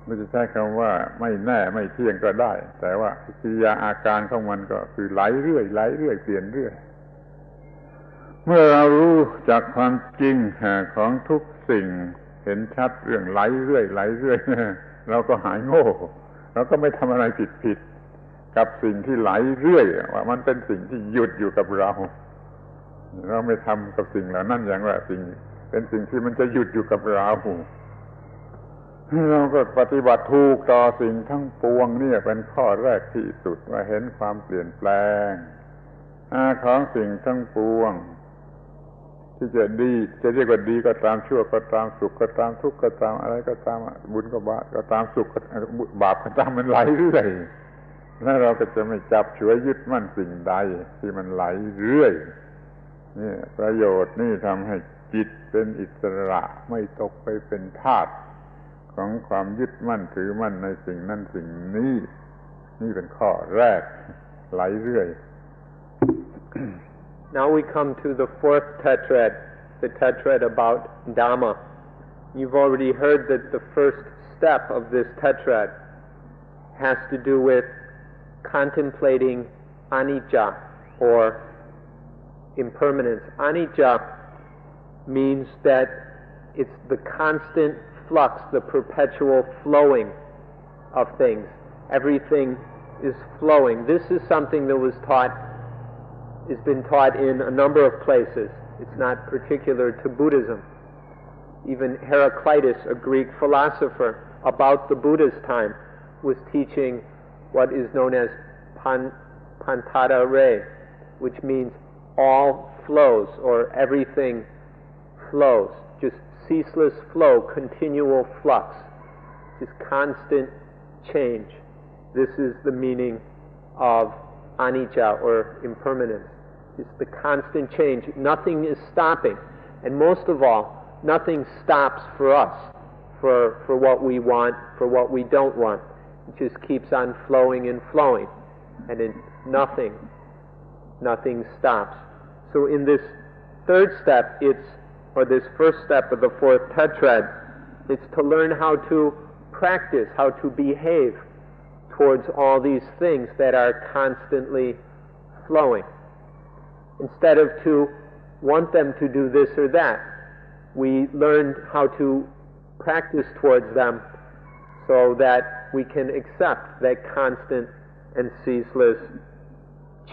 ไม่จะใช้คำว่าไม่แน่ไม่เที่ยงก็ได้แต่ว่ากิริยาอาการของมันก็คือไหลเรื่อยไหลเรื่อยเปลี่ยนเรื่อยเมื่อเรารู้จากความจริงของทุกสิ่งเห็นชัดเรื่องไหลเรื่อยไหลเรื่อยเราก็หายโง่เราก็ไม่ทำอะไรผิดกับสิ่งที่ไหลเรื่อยว่ามันเป็นสิ่งที่หยุดอยู่กับเราไม่ทำกับสิ่งเหล่านั้นอย่างว่าสิ่งเป็นสิ่งที่มันจะหยุดอยู่กับเราเราก็ปฏิบัติถูกต่อสิ่งทั้งปวงนี่เป็นข้อแรกที่สุดว่าเห็นความเปลี่ยนแปลงของสิ่งทั้งปวงที่จะดีจะเรียกว่าดีก็ตามชั่วก็ตามสุขก็ตามทุกข์ก็ตามอะไรก็ตามบุญก็บาปก็ตามสุขก็บาปก็ตามมันไหลเรื่อยแล้วเราก็จะไม่จับฉวยยึดมั่นสิ่งใดที่มันไหลเรื่อยนี่ประโยชน์นี่ทำให้จิตเป็นอิสระไม่ตกไปเป็นทาส ของความยึดมั่นถือมั่นในสิ่งนั้นสิ่งนี้นี่เป็นข้อแรกไหลเรื่อย Now we come to the fourth tetrad, the tetrad about Dhamma. You've already heard that the first step of this tetrad has to do with contemplating anicca, or impermanence. Anicca means that it's the constant flux, the perpetual flowing of things. Everything is flowing. This is something that has been taught in a number of places. It's not particular to Buddhism. Even Heraclitus, a Greek philosopher, about the Buddha's time, was teaching what is known as Pantata Re, which means all flows, or everything flows. Just ceaseless flow, continual flux, just constant change. This is the meaning of anicca, or impermanence. It's the constant change. Nothing is stopping. And most of all, nothing stops for us, for what we want, for what we don't want. It just keeps on flowing and flowing. And in nothing stops. So in this third step, or this first step of the fourth tetrad, it's to learn how to practice, how to behave towards all these things that are constantly flowing. Instead of to want them to do this or that, we learned how to practice towards them so that we can accept that constant and ceaseless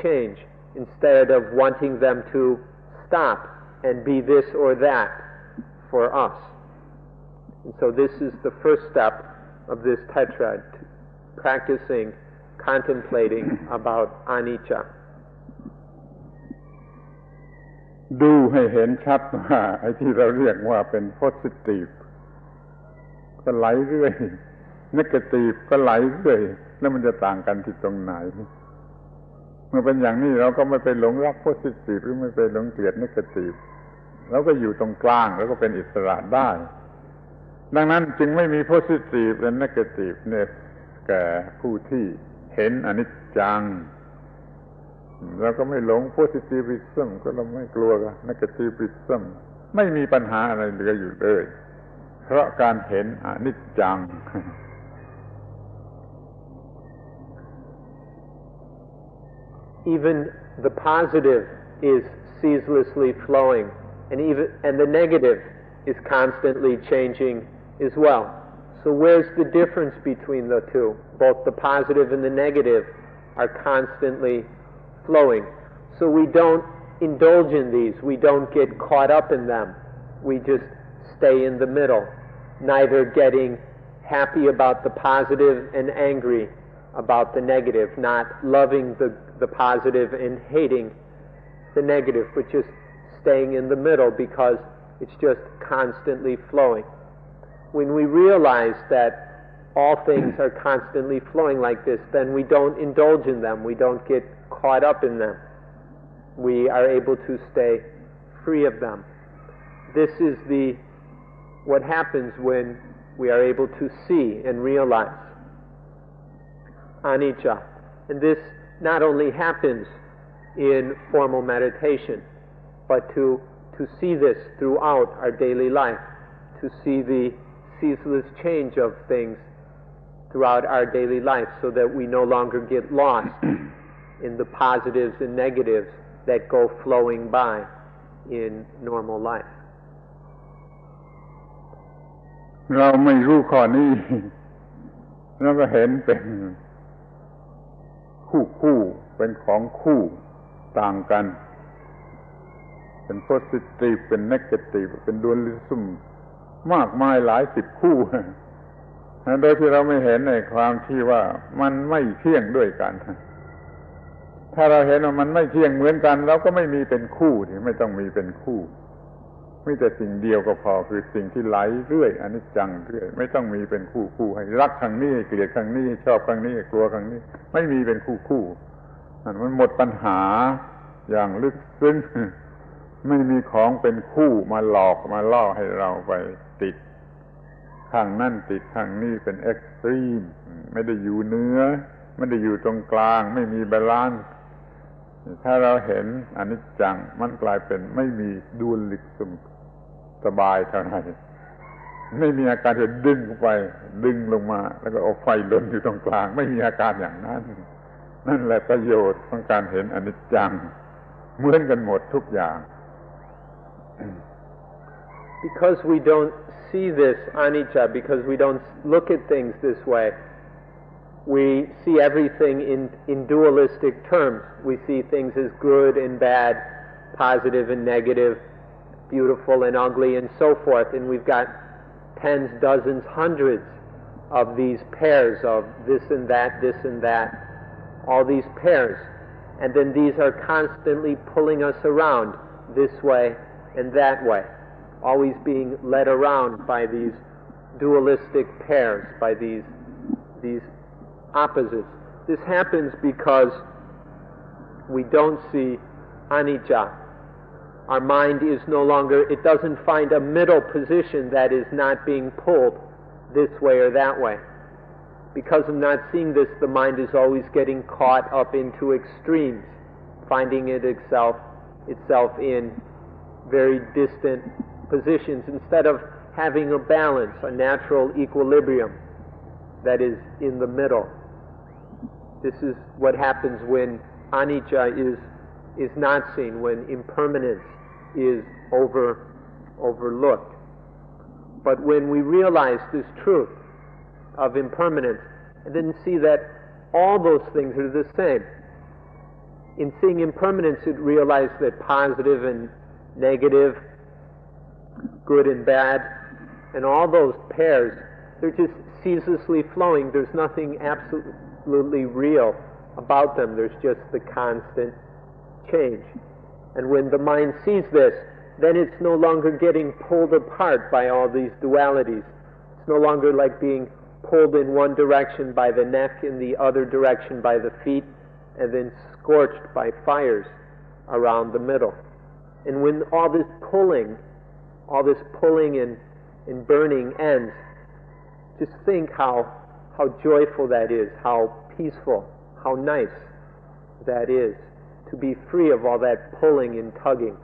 change, instead of wanting them to stop and be this or that for us. And so this is the first step of this tetrad, practicing, contemplating about anicca. ดูให้เห็นชัดว่าไอ้ที่เราเรียกว่าเป็น positive ก็ไหลเรื่อย negative ก็ไหลเรื่อยแล้วมันจะต่างกันที่ตรงไหนเมื่อเป็นอย่างนี้เราก็ไม่ไปหลงรัก positive หรือไม่ไปหลงเกลียด negative เราก็อยู่ตรงกลางแล้วก็เป็นอิสระได้ดังนั้นจึงไม่มี positive และ negative เนี่ยแก่ผู้ที่เห็นอนิจจังเราก็ไม่หลง positivism ก็เราไม่กลัวกับ negativism ไม่มีปัญหาอะไรเหลืออยู่เลยเพราะการเห็นอนิจจัง Even the positive is ceaselessly flowing, and the negative is constantly changing as well. So where's the difference between the two? Both the positive and the negative are constantly flowing. So we don't indulge in these. We don't get caught up in them. We just stay in the middle, neither getting happy about the positive and angry about the negative, not loving the positive and hating the negative, but just staying in the middle because it's just constantly flowing. When we realize that all things are constantly flowing like this, then we don't indulge in them. We don't get caught up in them. We are able to stay free of them. This is what happens when we are able to see and realize anicca. And this not only happens in formal meditation, but to see this throughout our daily life, to see the ceaseless change of things throughout our daily life so that we no longer get lost in the positives and negatives that go flowing by in normal life. เราไม่รู้ข้อนี้เราก็เห็นเป็นคู่เป็นของคู่ต่างกันเป็น positive เป็น negative เป็น dualism มากมายหลายสิบคู่โดยที่เราไม่เห็นในความที่ว่ามันไม่เที่ยงด้วยกันถ้าเราเห็นว่ามันไม่เที่ยงเหมือนกันเราก็ไม่มีเป็นคู่ที่ไม่ต้องมีเป็นคู่มีแต่สิ่งเดียวก็พอคือสิ่งที่ไหลเรื่อยอนิจจังเรื่อยไม่ต้องมีเป็นคู่ให้รักครั้งนี้ให้เกลียดครั้งนี้ให้ชอบครั้งนี้ให้กลัวครั้งนี้ไม่มีเป็นคู่มันหมดปัญหาอย่างลึกซึ้งไม่มีของเป็นคู่มาหลอกมาล่อให้เราไปติด ข้างนั่นติดข้างนี้เป็นเอ็กซ์ตรีมไม่ได้อยู่เหนือไม่ได้อยู่ตรงกลางไม่มีบาลานซ์ถ้าเราเห็นอนิจจังมันกลายเป็นไม่มีดูลิซึมสบายเท่าไหร่ไม่มีอาการจะดึงไปดึงลงมาแล้วก็เอาไฟลนอยู่ตรงกลางไม่มีอาการอย่างนั้นนั่นแหละประโยชน์ของการเห็นอนิจจังเหมือนกันหมดทุกอย่าง Because we don't see this anicca, because we don't look at things this way, we see everything in dualistic terms. We see things as good and bad, positive and negative, beautiful and ugly, and so forth. And we've got tens, dozens, hundreds of these pairs of this and that, all these pairs. And then these are constantly pulling us around this way and that way, always being led around by these dualistic pairs, by these opposites. This happens because we don't see anicca. Our mind is no longer, it doesn't find a middle position that is not being pulled this way or that way. Because of not seeing this, the mind is always getting caught up into extremes, finding itself in very distant positions instead of having a balance, a natural equilibrium that is in the middle. This is what happens when anicca is not seen, when impermanence is overlooked. But when we realize this truth of impermanence and then see that all those things are the same, in seeing impermanence it realizes that positive and negative, good and bad, and all those pairs, they're just ceaselessly flowing. There's nothing absolutely real about them. There's just the constant change. And when the mind sees this, then it's no longer getting pulled apart by all these dualities. It's no longer like being pulled in one direction by the neck, in the other direction by the feet, and then scorched by fires around the middle. And when all this pulling and burning ends, just think how joyful that is, how peaceful, how nice that is, to be free of all that pulling and tugging.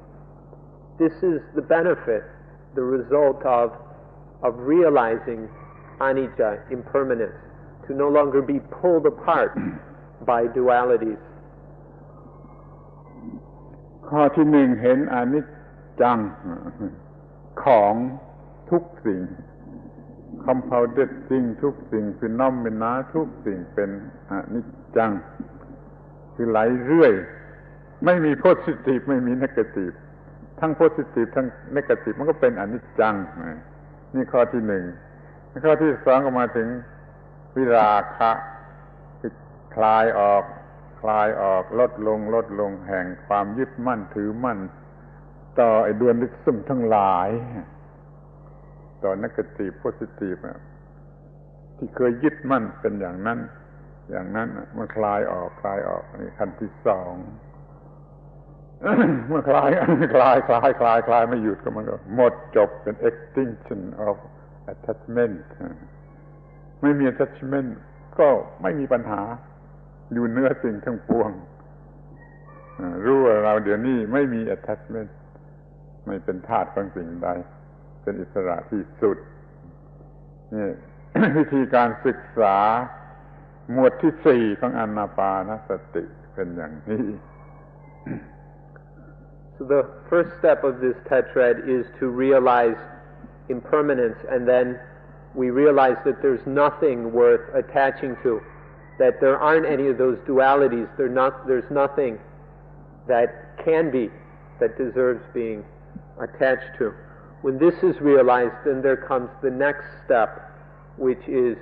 This is the benefit, the result of realizing anicca, impermanence, to no longer be pulled apart by dualities. ข้อที่หนึ่งเห็นอนิจจังของทุกสิ่ง compounded thing ทุกสิ่ง phenomena ทุกสิ่งเป็นอนิจจังคือไหลเรื่อยไม่มี positive ไม่มี negative ทั้ง positive ทั้ง negative มันก็เป็นอนิจจังนี่ข้อที่หนึ่งข้อที่สองก็มาถึงวิราคะคือคลายออกลดลงแห่งความยึดมั่นถือมั่นต่อไอ้ดวงลึกซึ้งทั้งหลายต่อ negative positive ที่เคยยึดมั่นเป็นอย่างนั้นมันคลายออกนี่ขั้นที่สองเมื่อคลายไม่หยุดก็มันก็หมดจบเป็น extinction of attachment ไม่มี attachment ก็ไม่มีปัญหาอยู่เหนือสิ่งทั้งปวงรู้ว่าเราเดี๋ยวนี้ไม่มี attachment ไม่เป็นทาสของสิ่งใดเป็นอิสระที่สุดนี่ วิธีการศึกษาหมวดที่สี่ของอานาปานสติเป็นอย่างนี้ So the first step of this tetrad is to realize impermanence, and then we realize that there's nothing worth attaching to, that there aren't any of those dualities, there's nothing that can be, that deserves being attached to. When this is realized, then there comes the next step, which is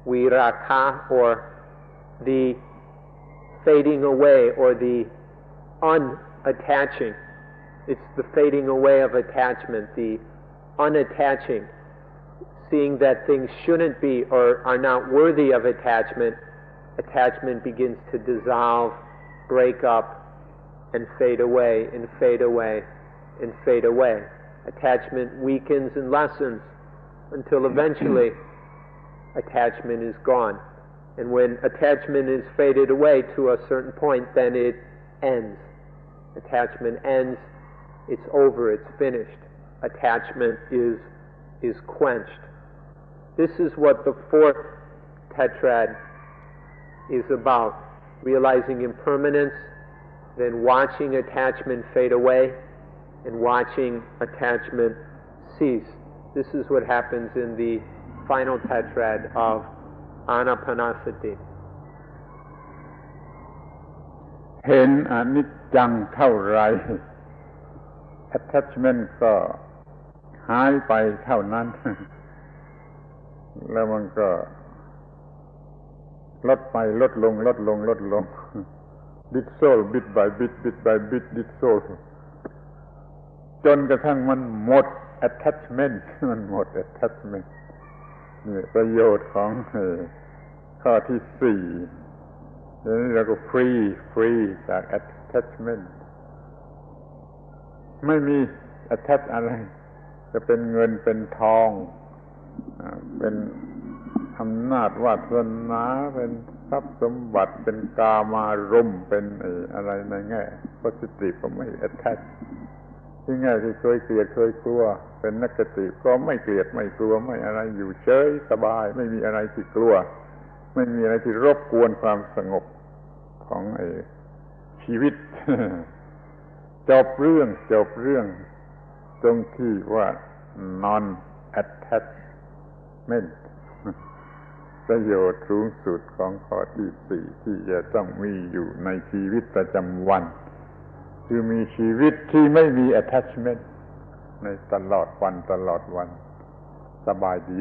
viraka, or the fading away, or the unattaching. It's the fading away of attachment, the unattaching, seeing that things shouldn't be or are not worthy of attachment. Attachment begins to dissolve, break up, and fade away, and fade away, and fade away. Attachment weakens and lessens until eventually attachment is gone. And when attachment is faded away to a certain point, then it ends. Attachment ends, it's over, it's finished. Attachment is quenched. This is what the fourth tetrad is about. Realizing impermanence, then watching attachment fade away, and watching attachment cease. This is what happens in the final tetrad of Anapanasati. เห็นอนิจจังเท่าไร attachment ก็หายไปเท่านั้น แล้วมันก็ลดไปลดลงลดลงลดลง dissolve bit by bit bit by bit dissolve จนกระทั่งมันหมด attachment มันหมด attachment นี่ประโยชน์ของข้อที่สี่นี่เราก็ฟรีจาก attachment ไม่มี attach อะไรจะเป็นเงินเป็นทองเป็นอำนาจวาสนาเป็นทรัพย์สมบัติเป็นกามารมณ์เป็นอะไรในแง่ positive ก็ไม่ attach ที่แง่ที่เคยเกลียดเคยกลัวเป็น negative ก็ไม่เกลียดไม่กลัวไม่อะไรอยู่เฉยสบายไม่มีอะไรที่กลัวไม่มีอะไรที่รบกวนความสงบของชีวิต จบเรื่องตรงที่ว่า non attachment ประโยชน์สูงสุดของข้อที่สี่ที่จะต้องมีอยู่ในชีวิตประจำวันคือมีชีวิตที่ไม่มี attachment ในตลอดวันสบายดี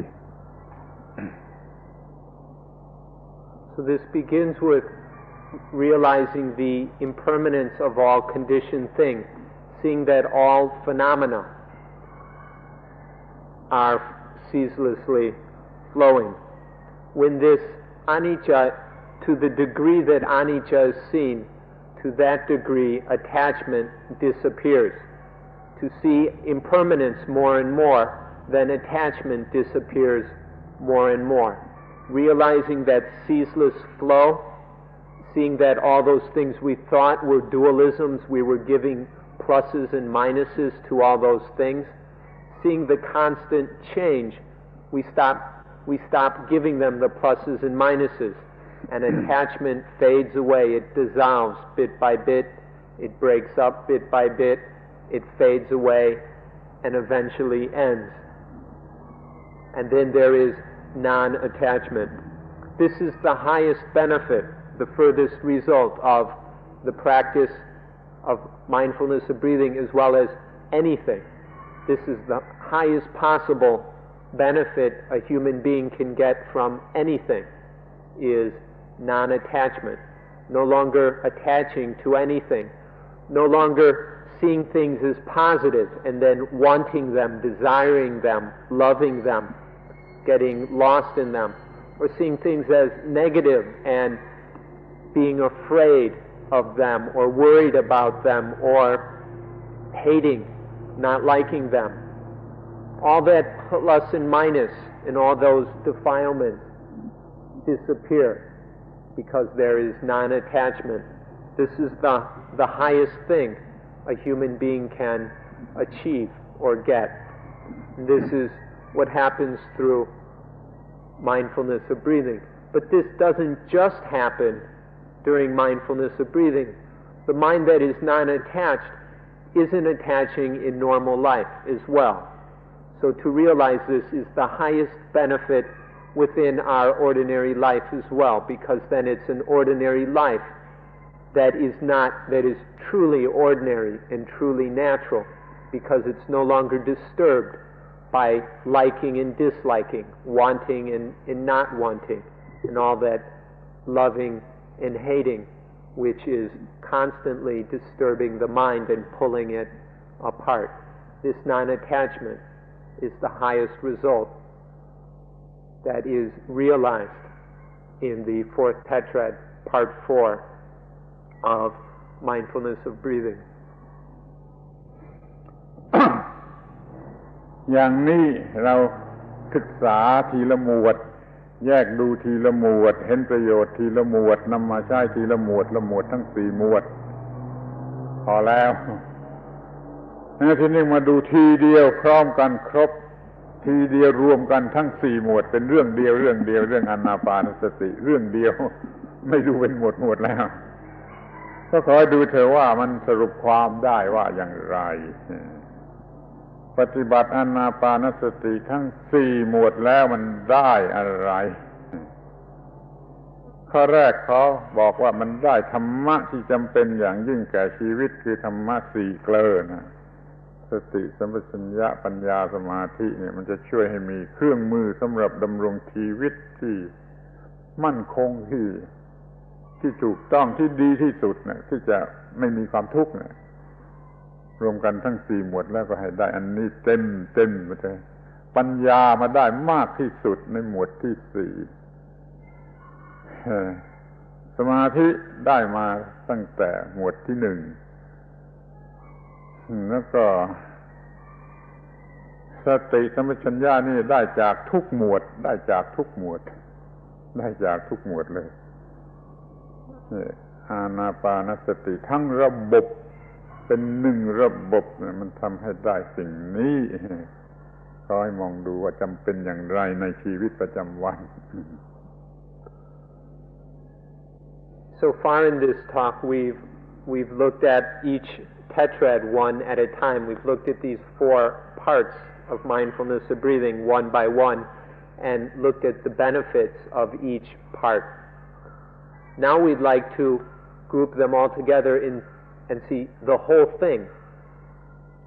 So this begins with realizing the impermanence of all conditioned things, seeing that all phenomena are ceaselessly flowing. When this anicca, to the degree that anicca is seen, to that degree attachment disappears. To see impermanence more and more, then attachment disappears more and more. Realizing that ceaseless flow, seeing that all those things we thought were dualisms, we were giving pluses and minuses to all those things, seeing the constant change, we stop giving them the pluses and minuses, and attachment fades away, it dissolves bit by bit, it breaks up bit by bit, it fades away, and eventually ends. And then there is non-attachment. This is the highest benefit, the furthest result of the practice of mindfulness of breathing as well as anything. This is the highest possible benefit a human being can get from anything, is non-attachment. No longer attaching to anything. No longer seeing things as positive and then wanting them, desiring them, loving them, getting lost in them, or seeing things as negative and being afraid of them or worried about them or hating, not liking them. All that plus and minus and all those defilements disappear because there is non-attachment. This is the highest thing a human being can achieve or get. And this is what happens through mindfulness of breathing. But this doesn't just happen during mindfulness of breathing. The mind that is non-attached isn't attaching in normal life as well. So to realize this is the highest benefit within our ordinary life as well, because then it's an ordinary life that is truly ordinary and truly natural, because it's no longer disturbed by liking and disliking, wanting and not wanting, and all that loving and hating, which is constantly disturbing the mind and pulling it apart. This non-attachment is the highest result that is realized in the fourth tetrad, part 4 of mindfulness of breathing. อย่างนี้เรา ศึกษาทีละหมวดแยกดูทีละหมวดเห็นประโยชน์ทีละหมวดนำมาใช้ทีละหมวดละหมวดทั้ง4หมวดพอแล้วทีนี้มาดูทีเดียวพร้อมกันครบทีเดียวรวมกันทั้ง4หมวดเป็นเรื่องเดียวเรื่องอานาปานสติเรื่องเดียวไม่ดูเป็นหมวดแล้วก็ขอให้ดูเถอะว่ามันสรุปความได้ว่าอย่างไรปฏิบัติอานาปานสติทั้ง4หมวดแล้วมันได้อะไรข้อแรกเขาบอกว่ามันได้ธรรมะที่จำเป็นอย่างยิ่งแก่ชีวิตคือธรรมะ4เกลอนะสติสัมปชัญญะปัญญาสมาธิเนี่ยมันจะช่วยให้มีเครื่องมือสำหรับดำรงชีวิตที่มั่นคงที่ถูกต้องที่ดีที่สุดนะที่จะไม่มีความทุกข์นะรวมกันทั้ง4หมวดแล้วก็ให้ได้อันนี้เต็มไปเลยปัญญามาได้มากที่สุดในหมวดที่4สมาธิได้มาตั้งแต่หมวดที่1แล้วก็สติสัมปชัญญะนี่ได้จากทุกหมวดเลยอานาปานสติทั้งระบบเป็น1ระบบมันทำให้ได้สิ่งนี้ขอให้มองดูว่าจำเป็นอย่างไรในชีวิตประจำวัน So far in this talk we've looked at each tetrad one at a time. We've looked at these 4 parts of mindfulness of breathing one by one and looked at the benefits of each part. Now we'd like to group them all together and see the whole thing,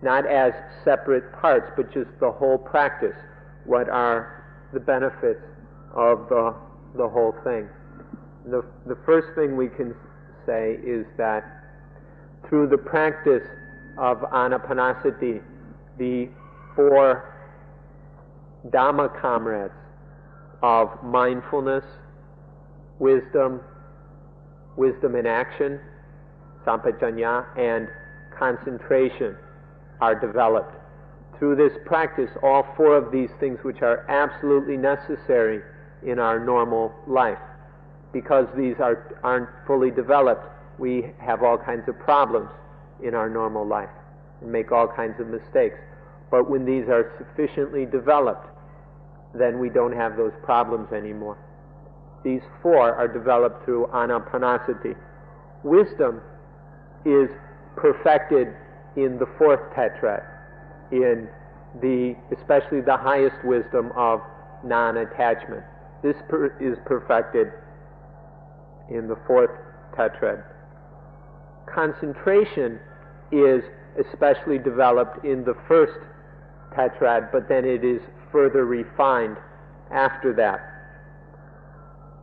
not as separate parts, but just the whole practice. What are the benefits of the whole thing? The first thing we can say is that through the practice of Anapanasati, the 4 Dhamma comrades of mindfulness, wisdom in action, sampajanya, and concentration are developed. Through this practice, all 4 of these things which are absolutely necessary in our normal life. Because these aren't fully developed, we have all kinds of problems in our normal life and make all kinds of mistakes. But when these are sufficiently developed, then we don't have those problems anymore. These 4 are developed through Anapanasati. Wisdom is perfected in the 4th tetrad, especially the highest wisdom of non-attachment. This is perfected in the 4th tetrad. Concentration is especially developed in the 1st tetrad, but then it is further refined after that.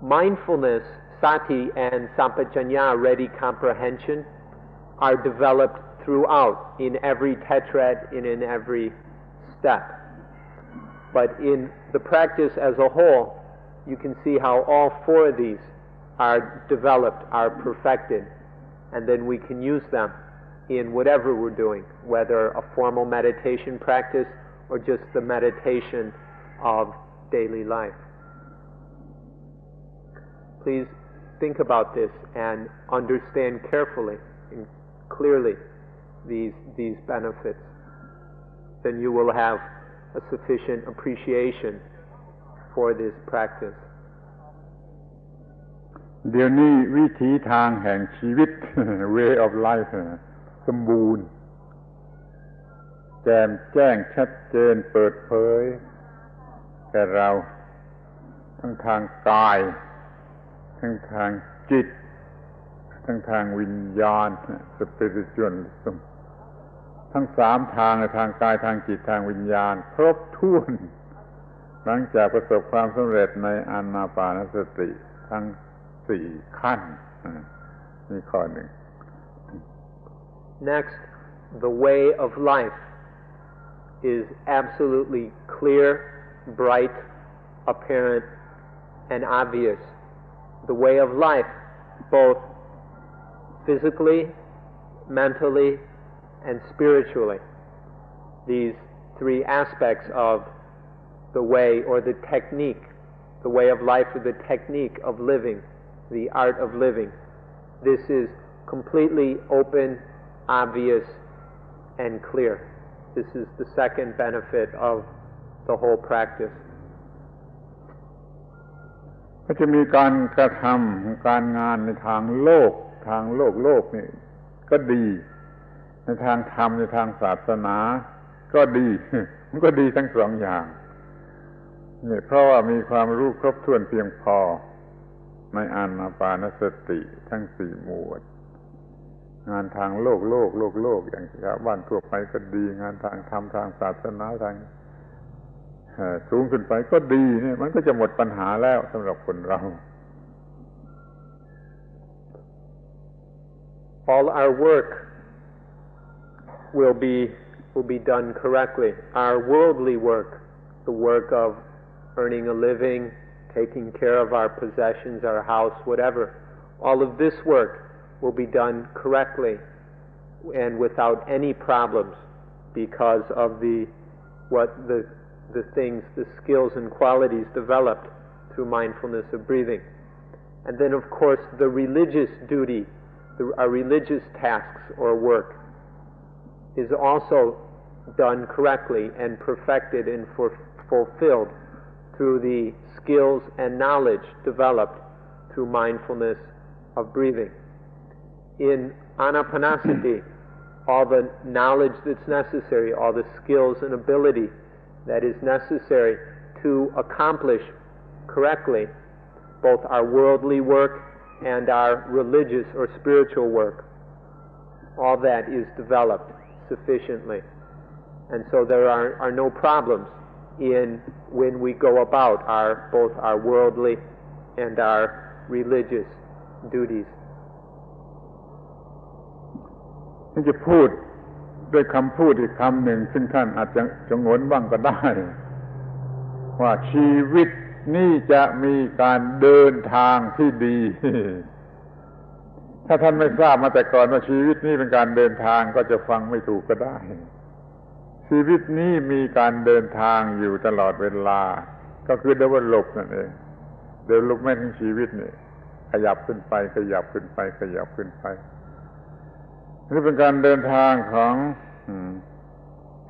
Mindfulness, sati, and sampajanya, ready comprehension, are developed throughout in every tetrad and in every step. But in the practice as a whole, you can see how all 4 of these are developed, are perfected, and then we can use them in whatever we're doing, whether a formal meditation practice or just the meditation of daily life. Please think about this and understand carefully and clearly these benefits. Then you will have a sufficient appreciation for this practice. เดี๋ยวนี้วิถีทางแห่งชีวิต way of life สมบูรณ์แจ่มแจ้งชัดเจนเปิดเผยแก่เราทั้งทางกายทั้งทางจิตทั้งทางวิญญาณ spiritualism ทั้ง3ทางทางกายทางจิตทางวิญญาณครบถ้วนหลังจากประสบความสำเร็จในอานาปานสติทั้ง4ขั้นนี่ข้อหนึ่ง Next, the way of life is absolutely clear, bright, apparent, and obvious. The way of life, both physically, mentally, and spiritually. These 3 aspects of the way or the technique, the way of life or the technique of living, the art of living. This is completely open, obvious, and clear. This is the second benefit of the whole practice. ก็จะมีการกระทำการงานในทางโลกนี่ก็ดีในทางธรรมในทางศาสนาก็ดี มันก็ดีทั้งสองอย่างนี่เพราะว่ามีความรู้ครบถ้วนเพียงพอในอานาปานสติทั้งสี่หมวดงานทางโลกอย่างชาวบ้านทั่วไปก็ดีงานทางธรรมทางศาสนาทางสูงขึ้นไปก็ดีนี่มันก็จะหมดปัญหาแล้วสำหรับคนเรา All our work will be done correctly. Our worldly work, the work of earning a living, taking care of our possessions, our house, whatever, all of this work will be done correctly and without any problems because of the things, the skills and qualities developed through mindfulness of breathing. And then, of course, the religious duty, our religious tasks or work is also done correctly and perfected and fulfilled through the skills and knowledge developed through mindfulness of breathing. In Anapanasati, all the knowledge that's necessary, all the skills and ability that is necessary to accomplish correctly both our worldly work and our religious or spiritual work, all that is developed sufficiently. And so there are no problems in when we go about both our worldly and our religious duties. ที่จะพูดด้วยคำพูดอีกคำหนึ่งซึ่งท่านอาจจะจงนบ้างก็ได้ว่าชีวิตนี่จะมีการเดินทางที่ดี ถ้าท่านไม่ทราบมาแต่ก่อนว่าชีวิตนี้เป็นการเดินทางก็จะฟังไม่ถูกก็ได้ชีวิตนี้มีการเดินทางอยู่ตลอดเวลาก็คือ develop นั่นเอง development ของชีวิตนี่ขยับขึ้นไปขยับขึ้นไปขยับขึ้นไปนี่เป็นการเดินทางของ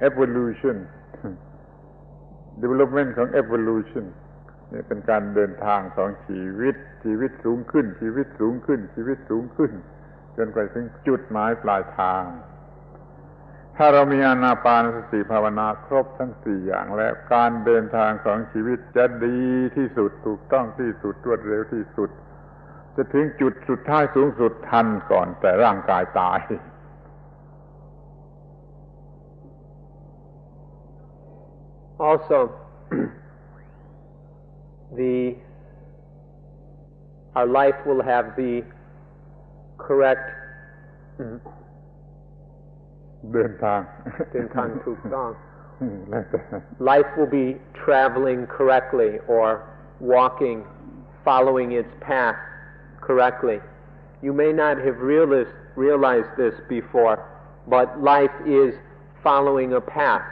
evolution development ของ evolution นี่เป็นการเดินทางของชีวิตสูงขึ้นชีวิตสูงขึ้นชีวิตสูงขึ้นจนไปถึงจุดหมายปลายทางถ้าเรามีอานาปานสติภาวนาครบทั้ง4อย่างแล้วการเดินทางของชีวิตจะดีที่สุดถูกต้องที่สุดรวดเร็วที่สุดจะถึงจุดสุดท้ายสูงสุดทันก่อนแต่ร่างกายตาย Also, our life will have the correct เดินทาง ถูกต้อง Life will be traveling correctly or walking, following its path correctly. You may not have realized this before, but life is following a path.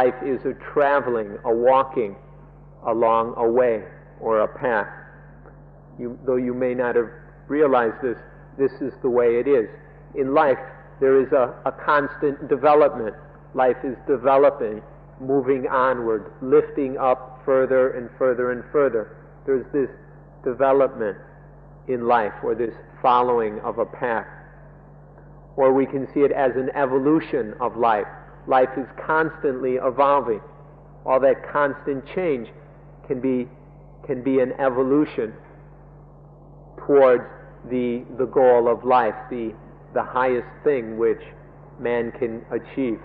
Life is a traveling, a walking along a way or a path. Though you may not have realized this, this is the way it is. In life, there is a constant development. Life is developing, moving onward, lifting up further and further and further. There's this development in life, or this following of a path. Or we can see it as an evolution of life. Life is constantly evolving. All that constant change can be an evolution towards the goal of life, the highest thing which man can achieve,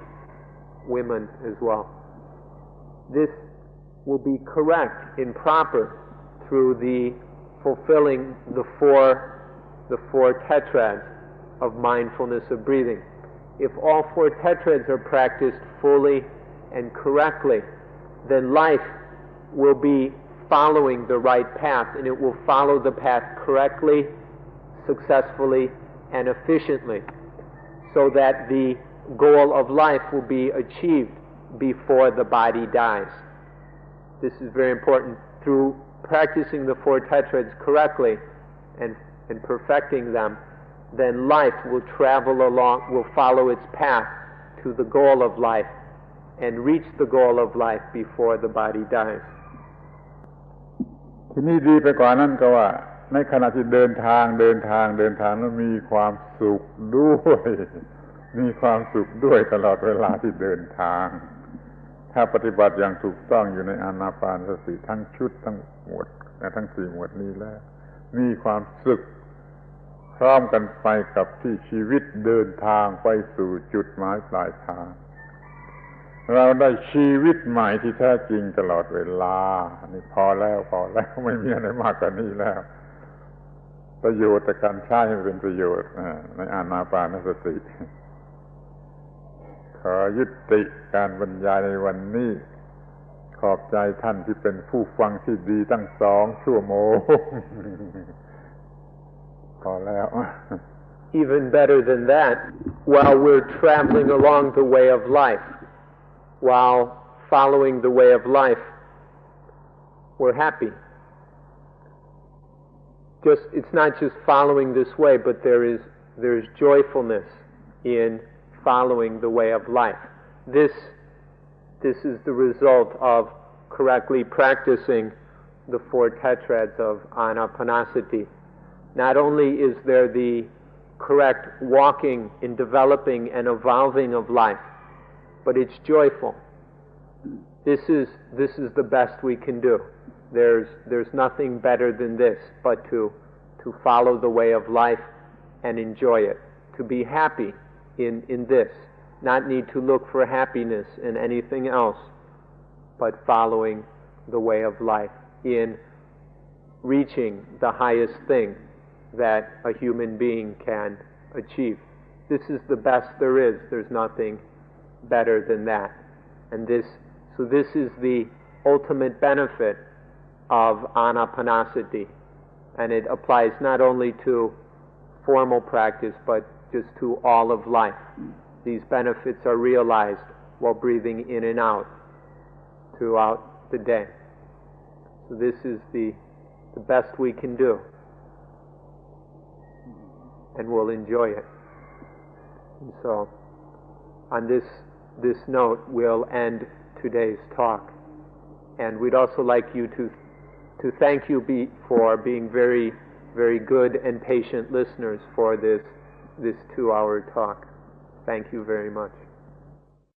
women as well. This will be correct and proper through the fulfilling the four tetrads of mindfulness of breathing. If all four tetrads are practiced fully and correctly, then life will be following the right path, and it will follow the path correctly, successfully, and efficiently, so that the goal of life will be achieved before the body dies. This is very important. Through practicing the four tetrads correctly and perfecting them, then life will travel along, will follow its path to the goal of life and reach the goal of life before the body dies. ทีนี้ดีไปกว่านั้นก็ว่าในขณะที่เดินทางแล้วมีความสุขด้วยมีความสุขด้วยตลอดเวลาที่เดินทางถ้าปฏิบัติอย่างถูกต้องอยู่ในอานาปานสติทั้งชุดทั้งหมวดทั้งสี่หมวดนี้แล้วมีความสุขพร้อมกันไปกับที่ชีวิตเดินทางไปสู่จุดหมายปลายทางเราได้ชีวิตใหม่ที่แท้จริงตลอดเวลานี่พอแล้วไม่มีอะไรมากกว่านี้แล้วประโยชน์แต่การใช้ให้เป็นประโยชน์ในอานาปานสติขอยุติการบรรยายในวันนี้ขอบใจท่านที่เป็นผู้ฟังที่ดีตั้ง2 ชั่วโมงพอแล้ว Even better than that, while we're traveling along the way of life, while following the way of life, we're happy. It's not just following this way, but there's joyfulness in following the way of life. This is the result of correctly practicing the four tetrads of Anapanasati. Not only is there the correct walking in developing and evolving of life, but it's joyful. This is the best we can do. There's nothing better than this but to follow the way of life and enjoy it, to be happy in this, not need to look for happiness in anything else, but following the way of life in reaching the highest thing that a human being can achieve. This is the best there is. There's nothing better than that. And this is the ultimate benefit of Anapanasati, and it applies not only to formal practice but just to all of life. These benefits are realized while breathing in and out throughout the day. So this is the best we can do, and we'll enjoy it. And so, on this note, we'll end today's talk. And we'd also like you to thank you for being very, very good and patient listeners for this 2-hour talk. Thank you very much.